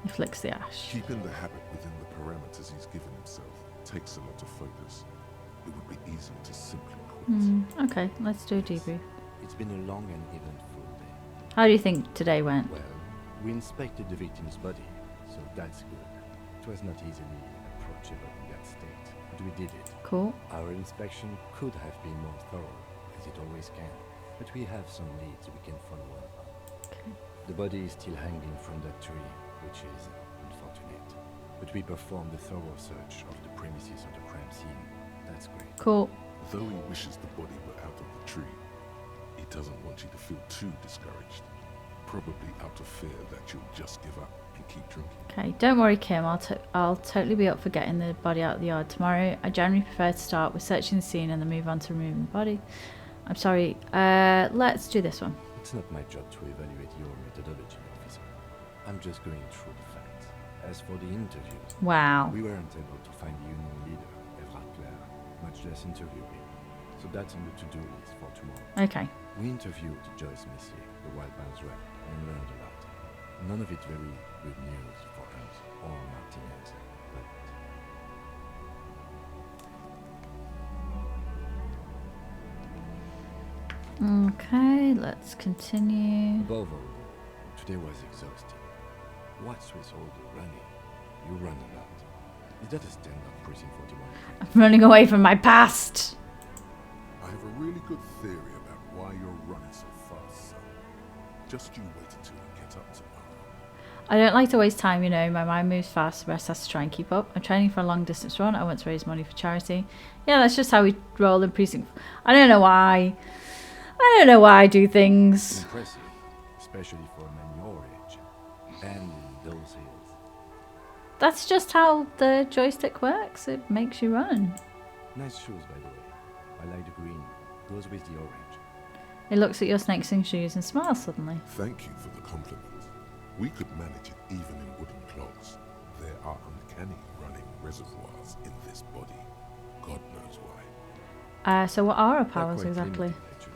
He flicks the ash. Keeping the habit within the parameters he's given himself takes a lot of focus. It would be easier to simply quit. Okay, let's do a debrief. It's been a long and eventful day. How do you think today went? Well, we inspected the victim's body, so that's good. It was not easily approachable in that state, but we did it. Cool. Our inspection could have been more thorough, as it always can, but we have some leads we can follow up on. Okay. The body is still hanging from that tree, which is unfortunate. But we performed a thorough search of the premises of the crime scene. That's great. Cool. Though he wishes the body were out of the tree, he doesn't want you to feel too discouraged. Probably out of fear that you'll just give up and keep drinking. Okay, don't worry, Kim. I'll totally be up for getting the body out of the yard tomorrow. I generally prefer to start with searching the scene and then move on to removing the body. I'm sorry. Let's do this one. It's not my job to evaluate your methodology, officer. I'm just going through the facts. As for the interviews, Wow. we weren't able to find the union leader, Rachell, much less interview him. So that's on the to-do list for tomorrow. Okay. We interviewed Joyce Messier, the Wild Bounds rep, and learned a lot. None of it very good news for us or Martinez, but Okay, let's continue. above all, today was exhausting. What's with all the running? You run a lot. Is that a stand-up prison 41? I'm running away from my past. I have a really good theory about why you're running so fast, son. Just you wait until you get up tomorrow. I don't like to waste time, you know. My mind moves fast, the rest has to try and keep up. I'm training for a long distance run. I want to raise money for charity. Yeah, that's just how we roll in precinct. I don't know why. I don't know why I do things. Impressive, especially for a man your age. And in those hills. That's just how the joystick works. It makes you run. Nice shoes, by the way. I like the green. Goes with the orange. It looks at your snakeskin shoes and smiles suddenly. Thank you for the compliment. We could manage it even in wooden clogs. There are uncanny running reservoirs in this body. God knows why. So what are our They're powers quite exactly? limited, actually.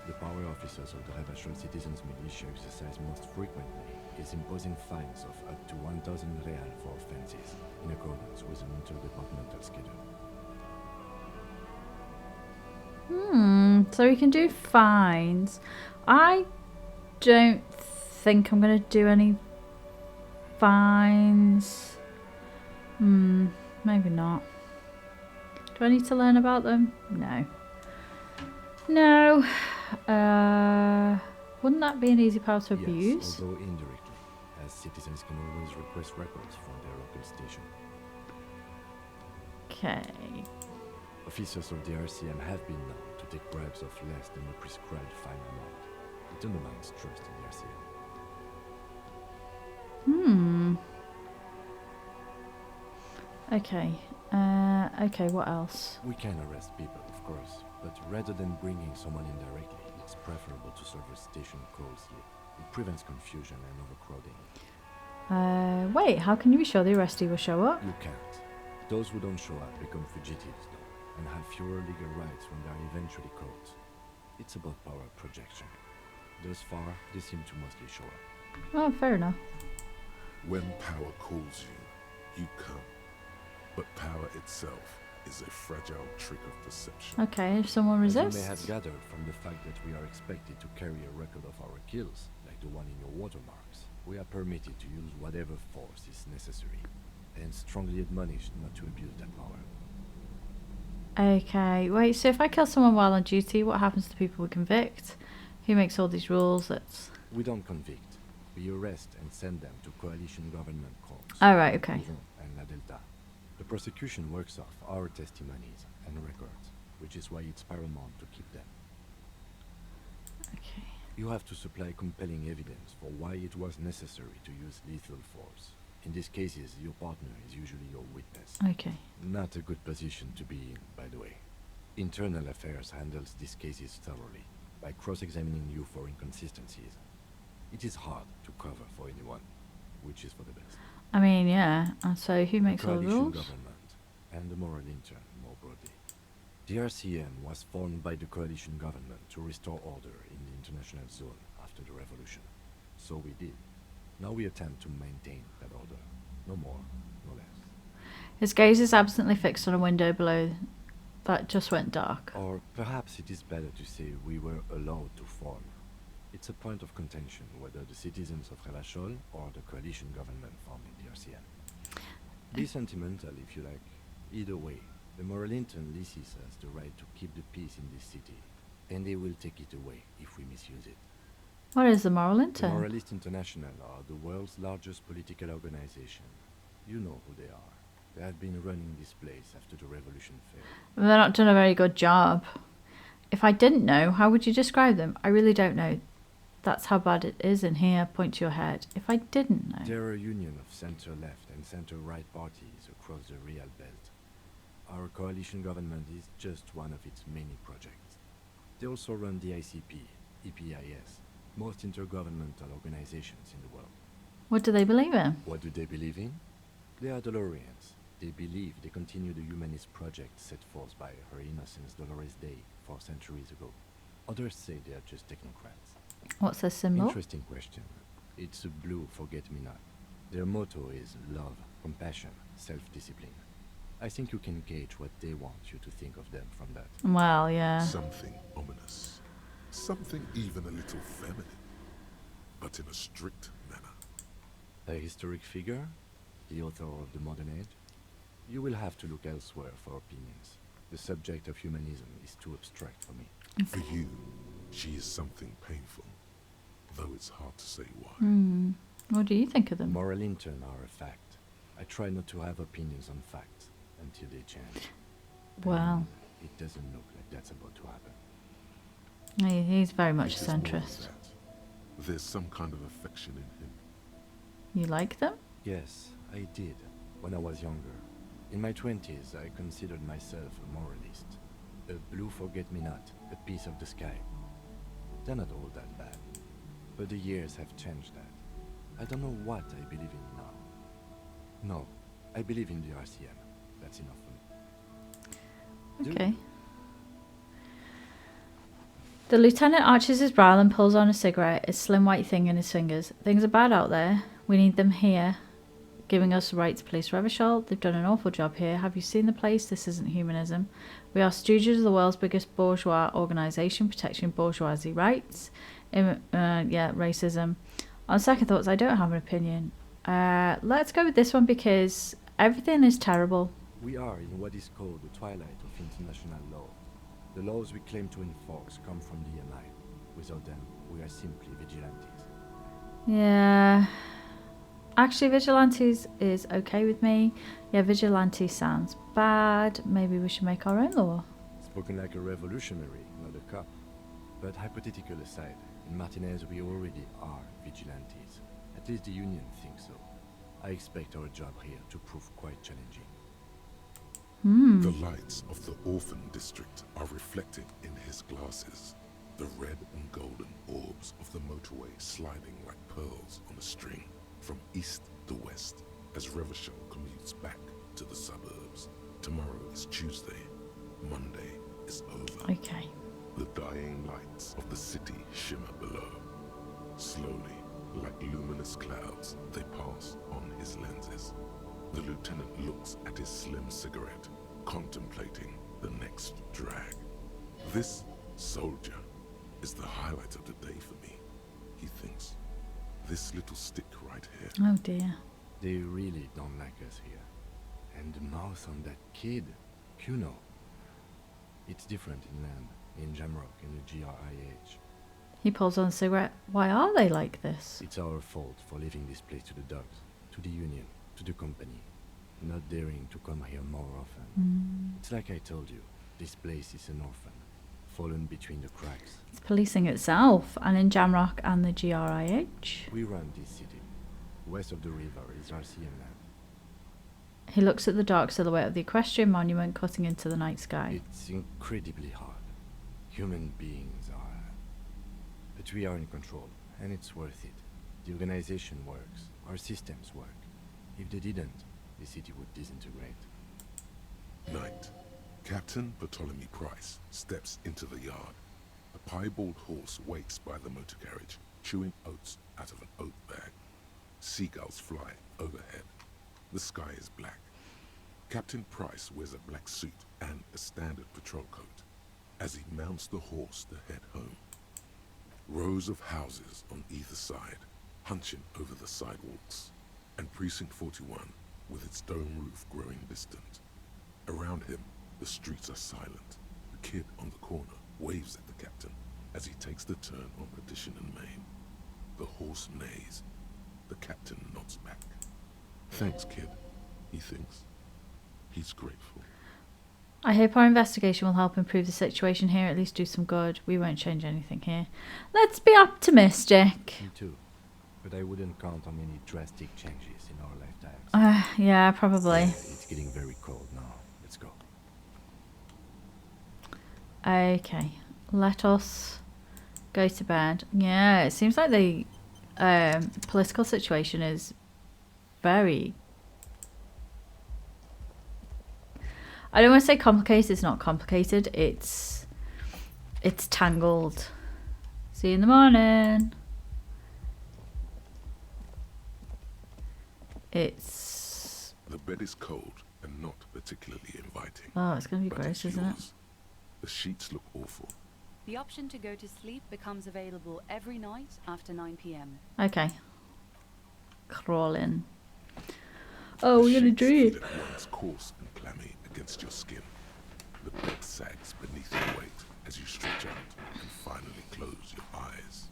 The power officers of the Rachell Citizens Militia exercise most frequently is imposing fines of up to 1,000 real for offenses, in accordance with an interdepartmental schedule. So we can do fines. I don't think I'm gonna do any fines. Maybe not. Do I need to learn about them? No. No. Wouldn't that be an easy power to abuse? Yes, although indirectly, as citizens can always request records from their local station. Okay. Officers of the RCM have been known to take bribes of less than the prescribed fine amount. It undermines trust in the RCM. Okay. Okay, what else? We can arrest people, of course, but rather than bringing someone in directly, it's preferable to serve a station closely. It prevents confusion and overcrowding. Wait, how can you be sure the arrestee will show up? You can't. Those who don't show up become fugitives, though, and have fewer legal rights when they are eventually caught. It's about power projection. Thus far, they seem to mostly show up. Oh, fair enough. When power calls you, you come. But power itself is a fragile trick of deception. Okay, if someone As resists. you may have gathered from the fact that we are expected to carry a record of our kills, like the one in your watermarks, we are permitted to use whatever force is necessary, and strongly admonished not to abuse that power. Okay, wait, so if I kill someone while on duty, what happens to the people we convict? Who makes all these rules? That's... We don't convict. We arrest and send them to coalition government courts. Oh, right, okay. And La Delta. The prosecution works off our testimonies and records, which is why it's paramount to keep them. Okay. You have to supply compelling evidence for why it was necessary to use lethal force. In these cases, your partner is usually your witness. Okay. Not a good position to be in, by the way. Internal Affairs handles these cases thoroughly, by cross-examining you for inconsistencies. It is hard to cover for anyone, which is for the best. I mean, yeah, and so who makes all the Coalition rules? government, and the moral intern, more broadly. The RCM was formed by the coalition government to restore order in the international zone after the revolution. So we did. Now we attempt to maintain that order. No more, no less. His gaze is absently fixed on a window below that just went dark. Or perhaps it is better to say we were allowed to form. It's a point of contention whether the citizens of Rachell or the coalition government formed the RCM. Be sentimental if you like. Either way, the moral intern leases us the right to keep the peace in this city, and they will take it away if we misuse it. What is the moral The intern? Moralist International are the world's largest political organization. You know who they are. They have been running this place after the revolution failed. They're not done a very good job. If I didn't know, how would you describe them? I really don't know. That's how bad it is in here. Point to your head. If I didn't know. They're a union of center-left and center-right parties across the Real Belt. Our coalition government is just one of its many projects. They also run the ICP, EPIS, most intergovernmental organizations in the world. What do they believe in? What do they believe in? They are Dolorians. They believe they continue the humanist project set forth by Her Innocence Dolores Day 4 centuries ago. Others say they are just technocrats. What's their symbol? Interesting question. It's a blue forget-me-not. Their motto is love, compassion, self-discipline. I think you can gauge what they want you to think of them from that. Well, yeah. Something ominous. Something even a little feminine. But in a strict manner. A historic figure? The author of the modern age? You will have to look elsewhere for opinions. The subject of humanism is too abstract for me. For you, she is something painful. Though it's hard to say why. What do you think of them? Moral intern are a fact. I try not to have opinions on facts until they change. Well, It doesn't look like that's about to happen. he's very much It a is more than centrist. that. There's some kind of affection in him. You like them? Yes, I did, when I was younger. In my 20s, I considered myself a moralist. A blue forget-me-not, a piece of the sky. They're not all that bad. But the years have changed that. I don't know what I believe in now. No, I believe in the RCM. That's enough for me. Okay. The lieutenant arches his brow and pulls on a cigarette, a slim white thing in his fingers. Things are bad out there. We need them here, giving us the right to police Rachell. They've done an awful job here. Have you seen the place? This isn't humanism. We are stooges of the world's biggest bourgeois organisation protecting bourgeoisie rights. Racism. On second thoughts, I don't have an opinion. Let's go with this one because everything is terrible. We are in what is called the twilight of international law. The laws we claim to enforce come from the MI. Without them, we are simply vigilantes. Yeah. Actually, vigilantes is okay with me. Yeah, vigilante sounds bad. Maybe we should make our own law. Spoken like a revolutionary, not a cop. But hypothetical aside, in Martinez we already are vigilantes. At least the Union thinks so. I expect our job here to prove quite challenging. The lights of the orphan district are reflected in his glasses. The red and golden orbs of the motorway sliding like pearls on a string from east to west as Rachell commutes back to the suburbs. Tomorrow is Tuesday. Monday is over. Okay. The dying lights of the city shimmer below. Slowly, like luminous clouds, they pass on his lenses. The lieutenant looks at his slim cigarette, contemplating the next drag. This soldier is the highlight of the day for me, he thinks. This little stick right here. Oh dear. They really don't like us here. And the mouth on that kid, Kuno. It's different inland, in Jamrock, in the GRIH. He pulls on a cigarette. Why are they like this? It's our fault for leaving this place to the dogs, to the union, to the company. Not daring to come here more often. It's like I told you, this place is an orphan, fallen between the cracks. It's policing itself, and in Jamrock and the GRIH. We run this city. West of the river is RCM land. He looks at the dark silhouette of the equestrian monument cutting into the night sky. It's incredibly hard. Human beings are... But we are in control, and it's worth it. The organization works. Our systems work. If they didn't, the city would disintegrate. Night. Captain Bartholomew Price steps into the yard. A piebald horse waits by the motor carriage, chewing oats out of an oat bag. Seagulls fly overhead. The sky is black. Captain Price wears a black suit and a standard patrol coat as he mounts the horse to head home. Rows of houses on either side, hunching over the sidewalks, and Precinct 41 with its dome roof growing distant. Around him, the streets are silent. The kid on the corner waves at the captain as he takes the turn on Petition and Main. The horse neighs. The captain nods back. Thanks, kid, he thinks. He's grateful. I hope our investigation will help improve the situation here, at least do some good. We won't change anything here. Let's be optimistic. Me too. But I wouldn't count on any drastic changes in our lifetimes. Yeah, probably. It's getting very cold now. Let's go. Okay, let us go to bed. Yeah, it seems like the political situation is very... I don't want to say complicated, it's not complicated, it's tangled. See you in the morning. The bed is cold and not particularly inviting. Oh, it's going to be but gross, it's isn't it? yours. The sheets look awful. The option to go to sleep becomes available every night after 9 p.m. Okay. Crawl in. Oh, we're gonna dream. Feel at once coarse and clammy against your skin. The bed sags beneath your weight as you stretch out and finally close your eyes.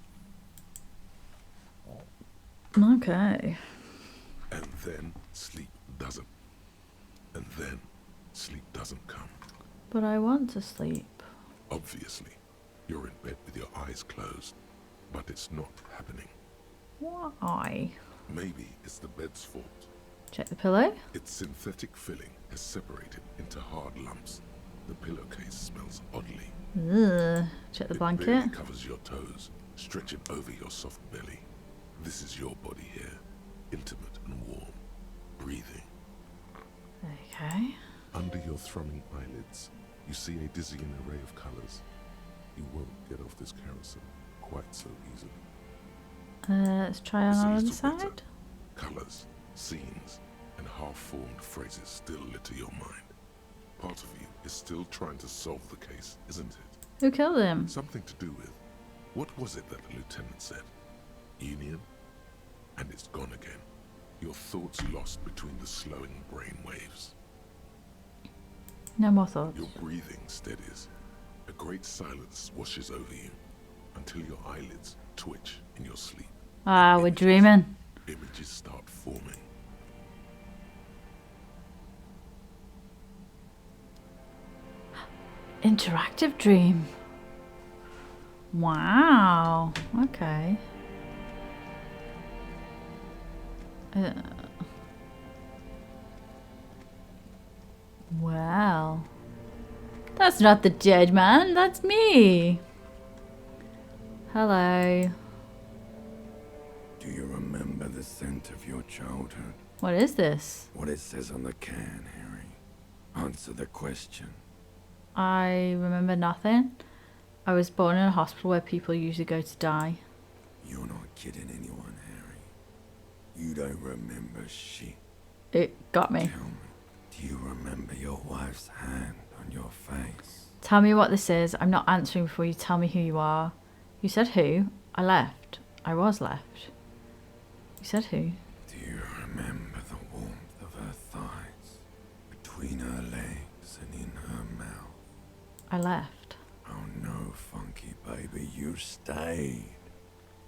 Okay. And then sleep doesn't. And then sleep doesn't come. But I want to sleep. Obviously, you're in bed with your eyes closed, but it's not happening. Why? Maybe it's the bed's fault. Check the pillow. Its synthetic filling has separated into hard lumps. The pillowcase smells oddly. Ugh. Check the It blanket. barely covers your toes, stretching over your soft belly. This is your body here, intimate and warm, breathing. Okay. Under your thrumming eyelids, you see a dizzying array of colors. You won't get off this carousel quite so easily. Let's try on It's a our other little better. side. Colors, scenes, and half-formed phrases still litter your mind. Part of you is still trying to solve the case, isn't it? Who killed him? Something to do with, what was it that the lieutenant said? Union? And it's gone again. Your thoughts lost between the slowing brain waves. No more thoughts. Your breathing steadies. A great silence washes over you until your eyelids twitch in your sleep. Ah, we're dreaming. Images start forming. Interactive dream. Wow. Okay. Well, that's not the dead man. That's me. Hello. Do you remember the scent of your childhood? What is this? What it says on the can, Harry. Answer the question. I remember nothing. I was born in a hospital where people usually go to die. You're not kidding anyone, Harry. You don't remember shit. It got me. Tell me, do you remember your wife's hand on your face? Tell me what this is. I'm not answering before you tell me who you are. You said who? I left. I was left. You said who? Do you remember the warmth of her thighs, between her legs and in her mouth? I left. Oh no, funky baby, you stayed.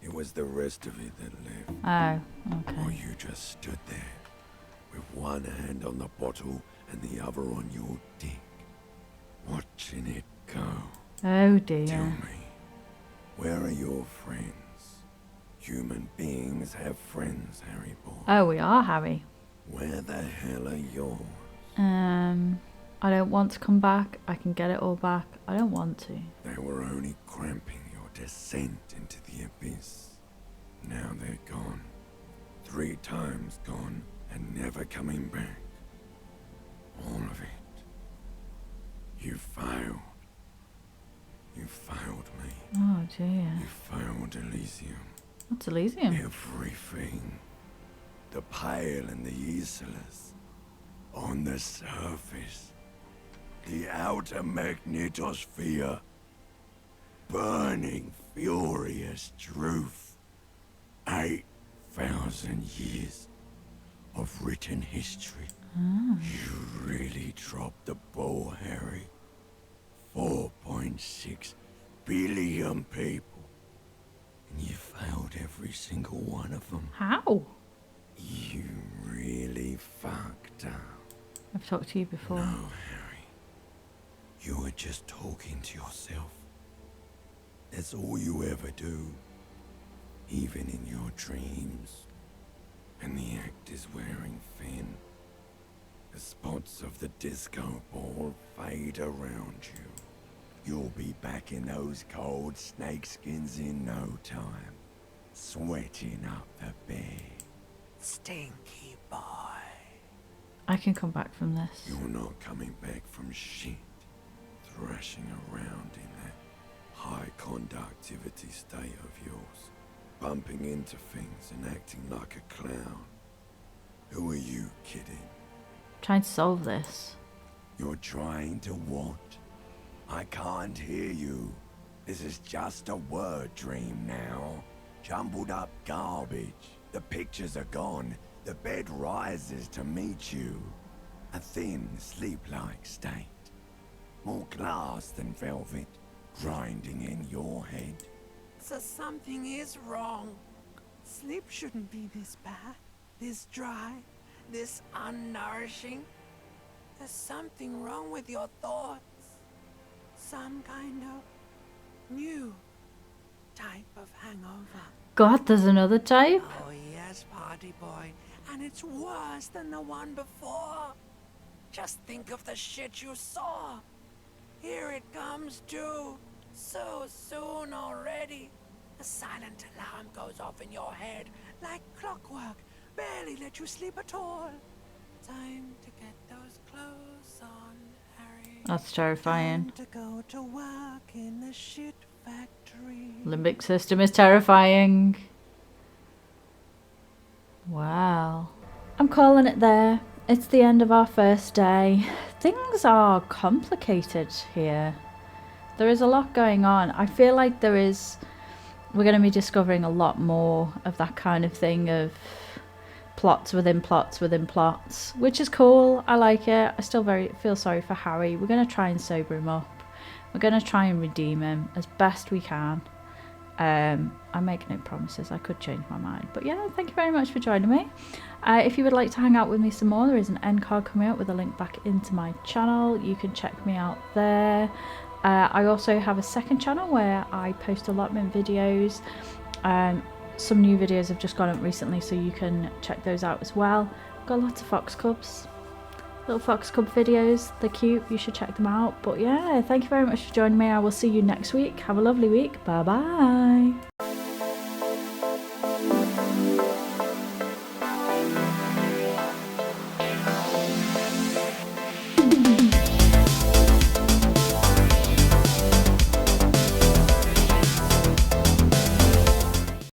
It was the rest of it that left. Oh, okay. Or you just stood there, with one hand on the bottle and the other on your dick, watching it go. Oh dear. Tell me, where are your friends? Human beings have friends, Harry boy. Oh, we are, Harry. Where the hell are yours? I don't want to come back. I can get it all back. I don't want to. They were only cramping your descent into the abyss. Now they're gone. 3 times gone and never coming back. All of it. You failed. You failed me. Oh dear. You failed Elysium. What's Elysium? Everything. The Pale and the Useless. On the surface. The outer magnetosphere. Burning, furious truth. 8,000 years of written history. You really dropped the ball, Harry. 4.6 billion people. And you failed every single one of them. How? You really fucked up. I've talked to you before. No, Harry. You were just talking to yourself. That's all you ever do. Even in your dreams. And the act is wearing thin. The spots of the disco ball fade around you. You'll be back in those cold snakeskins in no time. Sweating up the bed. Stinky boy. I can come back from this. You're not coming back from shit. Thrashing around in that high conductivity state of yours. Bumping into things and acting like a clown. Who are you kidding? Trying to solve this. You're trying to what? I can't hear you. This is just a word dream now. Jumbled up garbage. The pictures are gone. The bed rises to meet you. A thin, sleep-like state. More glass than velvet, grinding in your head. So something is wrong. Sleep shouldn't be this bad, this dry, this unnourishing. There's something wrong with your thoughts. Some kind of new type of hangover. God, there's another type? Oh yes, party boy. And it's worse than the one before. Just think of the shit you saw. Here it comes too. So soon already. The silent alarm goes off in your head like clockwork. Barely let you sleep at all. Time to get those clothes on, Harry. That's terrifying. Time to go to work in the shit factory. Limbic system is terrifying. Wow. I'm calling it there. It's the end of our first day. Things are complicated here. There is a lot going on. I feel like we're going to be discovering a lot more of that kind of thing, of plots within plots within plots, which is cool. I like it. I still feel sorry for Harry. We're going to try and sober him up. We're going to try and redeem him as best we can. I make no promises. I could change my mind. But yeah, thank you very much for joining me. If you would like to hang out with me some more, there is an end card coming out with a link back into my channel. You can check me out there. I also have a second channel where I post allotment videos. Some new videos have just gone up recently, so you can check those out as well. Got lots of fox cubs. little fox cub videos. They're cute, you should check them out. But yeah, thank you very much for joining me. I will see you next week. Have a lovely week. Bye bye.